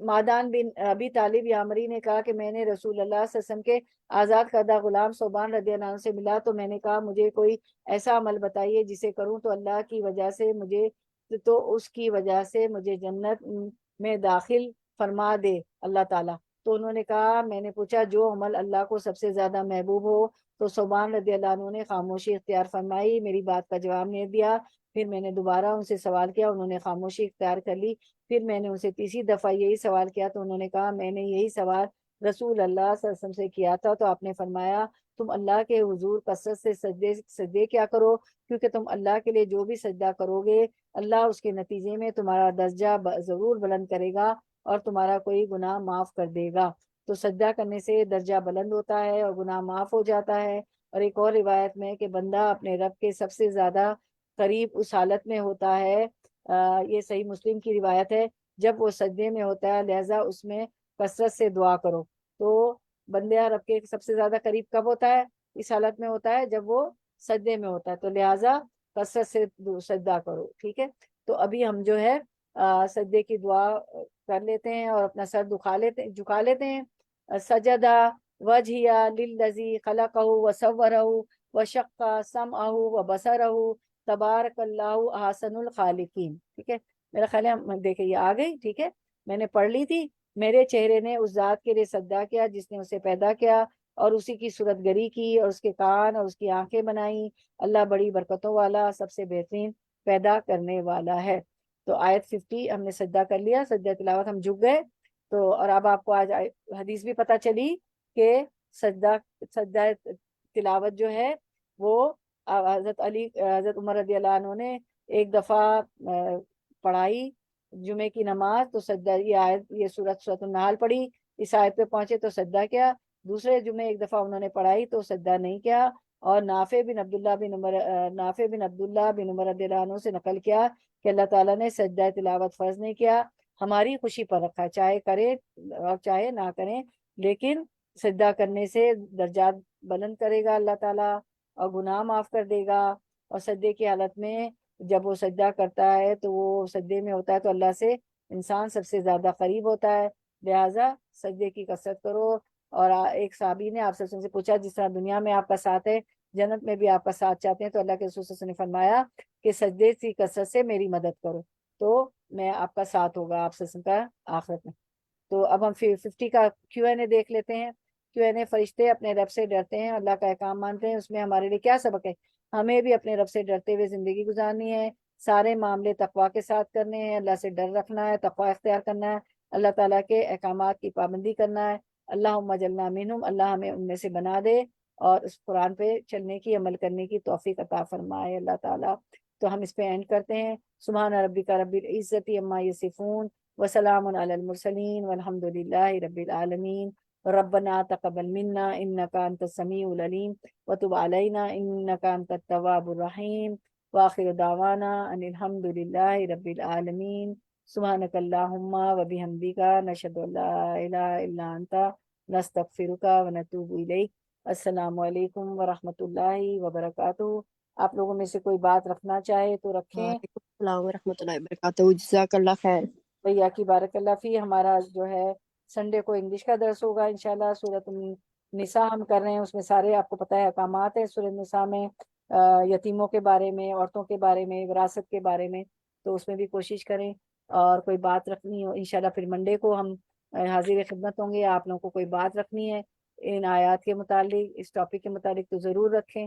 مادان بن ابی طالب یامری نے کہا کہ میں نے رسول اللہ صلی اللہ علیہ وسلم کے آزاد کردہ غلام صوبان رضی اللہ عنہ سے ملا تو میں نے کہا مجھے کوئی ایسا عمل بتائیے جسے کروں تو اللہ کی وجہ سے مجھے تو اس کی وجہ سے مجھے جنت میں داخل فرما دے اللہ تعالیٰ۔ تو انہوں نے کہا، میں نے پوچھا جو عمل اللہ کو سب سے زیادہ محبوب ہو؟ تو صوبان رضی اللہ عنہ نے خاموشی اختیار فرمائی، میری بات کا جواب نہیں دیا۔ پھر میں نے دوبارہ ان سے سوال کیا، انہوں نے خاموشی اختیار کر لی۔ پھر میں نے ان سے تیسری دفعہ یہی سوال کیا تو انہوں نے کہا میں نے یہی سوال رسول اللہ صلی اللہ علیہ وسلم سے کیا تھا تو آپ نے فرمایا تم اللہ کے حضور کثرت سے سجدے کیا کرو، کیونکہ تم اللہ کے لیے جو بھی سجدہ کرو گے اللہ اس کے نتیجے میں تمہارا درجہ ضرور بلند کرے گا اور تمہارا کوئی گناہ معاف کر دے گا۔ تو سجدہ کرنے سے درجہ بلند ہوتا ہے اور گناہ معاف ہو جاتا ہے۔ اور ایک اور روایت میں کہ بندہ اپنے رب کے سب سے زیادہ قریب اس حالت میں ہوتا ہے، یہ صحیح مسلم کی روایت ہے، جب وہ سجدے میں ہوتا ہے، لہذا اس میں کثرت سے دعا کرو۔ تو بندہ رب کے سب سے زیادہ قریب کب ہوتا ہے؟ اس حالت میں ہوتا ہے جب وہ سجدے میں ہوتا ہے، تو لہذا کثرت سے سجدہ کرو، ٹھیک ہے۔ تو ابھی ہم جو ہے سجدے کی دعا کر لیتے ہیں اور اپنا سر جھکا لیتے ہیں۔ سجدہ وجہیا للذی خلقہ وصورہ وشق سمعہ وبصرہ تبارک اللہ احسن الخالقین، ٹھیک ہے۔ میرا خیال ہے دیکھیں یہ آ گئی، ٹھیک ہے، میں نے پڑھ لی تھی۔ میرے چہرے نے اس ذات کے لیے سجدہ کیا جس نے اسے پیدا کیا اور اسی کی صورت گری کی اور اس کے کان اور اس کی آنکھیں بنائیں۔ اللہ بڑی برکتوں والا سب سے بہترین پیدا کرنے والا ہے۔ تو آیت 50 ہم نے سجدہ کر لیا، سجدہ تلاوت ہم جھک گئے۔ تو اور اب آپ کو آج حدیث بھی پتہ چلی کہ سجدہ تلاوت جو ہے وہ حضرت عمر رضی اللہ عنہ نے ایک دفعہ پڑھائی جمعے کی نماز تو سجدہ یہ سورۃ النحل پڑھی، اس آیت پہ پہنچے تو سجدہ کیا۔ دوسرے جمعے ایک دفعہ انہوں نے پڑھائی تو سجدہ نہیں کیا۔ اور نافع بن عبداللہ بن عمر رضی اللہ عنہ سے نقل کیا کہ اللہ تعالیٰ نے سجدہ تلاوت فرض نہیں کیا، ہماری خوشی پر رکھا ہے، چاہے کرے اور چاہے نہ کریں، لیکن سجدہ کرنے سے درجات بلند کرے گا اللہ تعالیٰ اور گناہ معاف کر دے گا۔ اور سجدے کی حالت میں جب وہ سجدہ کرتا ہے تو وہ سجدے میں ہوتا ہے تو اللہ سے انسان سب سے زیادہ قریب ہوتا ہے، لہٰذا سجدے کی کثرت کرو۔ اور ایک صحابی نے آپ سے پوچھا جس طرح دنیا میں آپ کا ساتھ ہے جنت میں بھی آپ کا ساتھ چاہتے ہیں، تو اللہ کے رسول صلی اللہ علیہ وسلم نے فرمایا کہ سجدے کی کثرت سے میری مدد کرو تو میں آپ کا ساتھ ہوگا آپ سے کا آخرت میں۔ تو اب ہم 50 کا Q&A دیکھ لیتے ہیں۔ Q&A فرشتے اپنے رب سے ڈرتے ہیں، اللہ کا احکام مانتے ہیں، اس میں ہمارے لیے کیا سبق ہے؟ ہمیں بھی اپنے رب سے ڈرتے ہوئے زندگی گزارنی ہے، سارے معاملے تقویٰ کے ساتھ کرنے ہیں، اللہ سے ڈر رکھنا ہے، تقویٰ اختیار کرنا ہے، اللہ تعالیٰ کے احکامات کی پابندی کرنا ہے۔ اللہم اجعلنا منہم، اللہ ہمیں ان میں سے بنا دے اور اس قرآن پہ چلنے کی، عمل کرنے کی توفیق عطا فرمائے اللہ تعالیٰ۔ تو ہم اس پہ اینڈ کرتے ہیں۔ سبحان ربک رب العزت عما یصفون وسلام علی المرسلین والحمد للہ رب العالمین۔ ربنا تقبل منا انک انت السمیع العلیم وتب علینا انک انت التواب الرحیم وآخر دعوانا ان الحمد للہ رب العالمین۔ سبحانک اللہم وبحمدک نشہد ان لا الہ الا انت نستغفرک ونتوب الیک۔ السلام علیکم ورحمۃ اللہ وبرکاتہ۔ آپ لوگوں میں سے کوئی بات رکھنا چاہے تو رکھیں۔ وعلیکم السلام ورحمۃ اللہ وبرکاتہ، جزاک اللہ خیر۔ بھیا کی بارک اللہ فی۔ ہمارا جو ہے سنڈے کو انگلش کا درس ہوگا انشاءاللہ، سورۃ النساء ہم کر رہے ہیں، اس میں سارے آپ کو پتہ ہے احکامات ہیں سورۃ النساء میں، یتیموں کے بارے میں، عورتوں کے بارے میں، وراثت کے بارے میں، تو اس میں بھی کوشش کریں۔ اور کوئی بات رکھنی ہو انشاءاللہ پھر منڈے کو ہم حاضر خدمت ہوں گے۔ آپ لوگوں کو کوئی بات رکھنی ہے ان آیات کے متعلق، اس ٹاپک کے متعلق تو ضرور رکھیں۔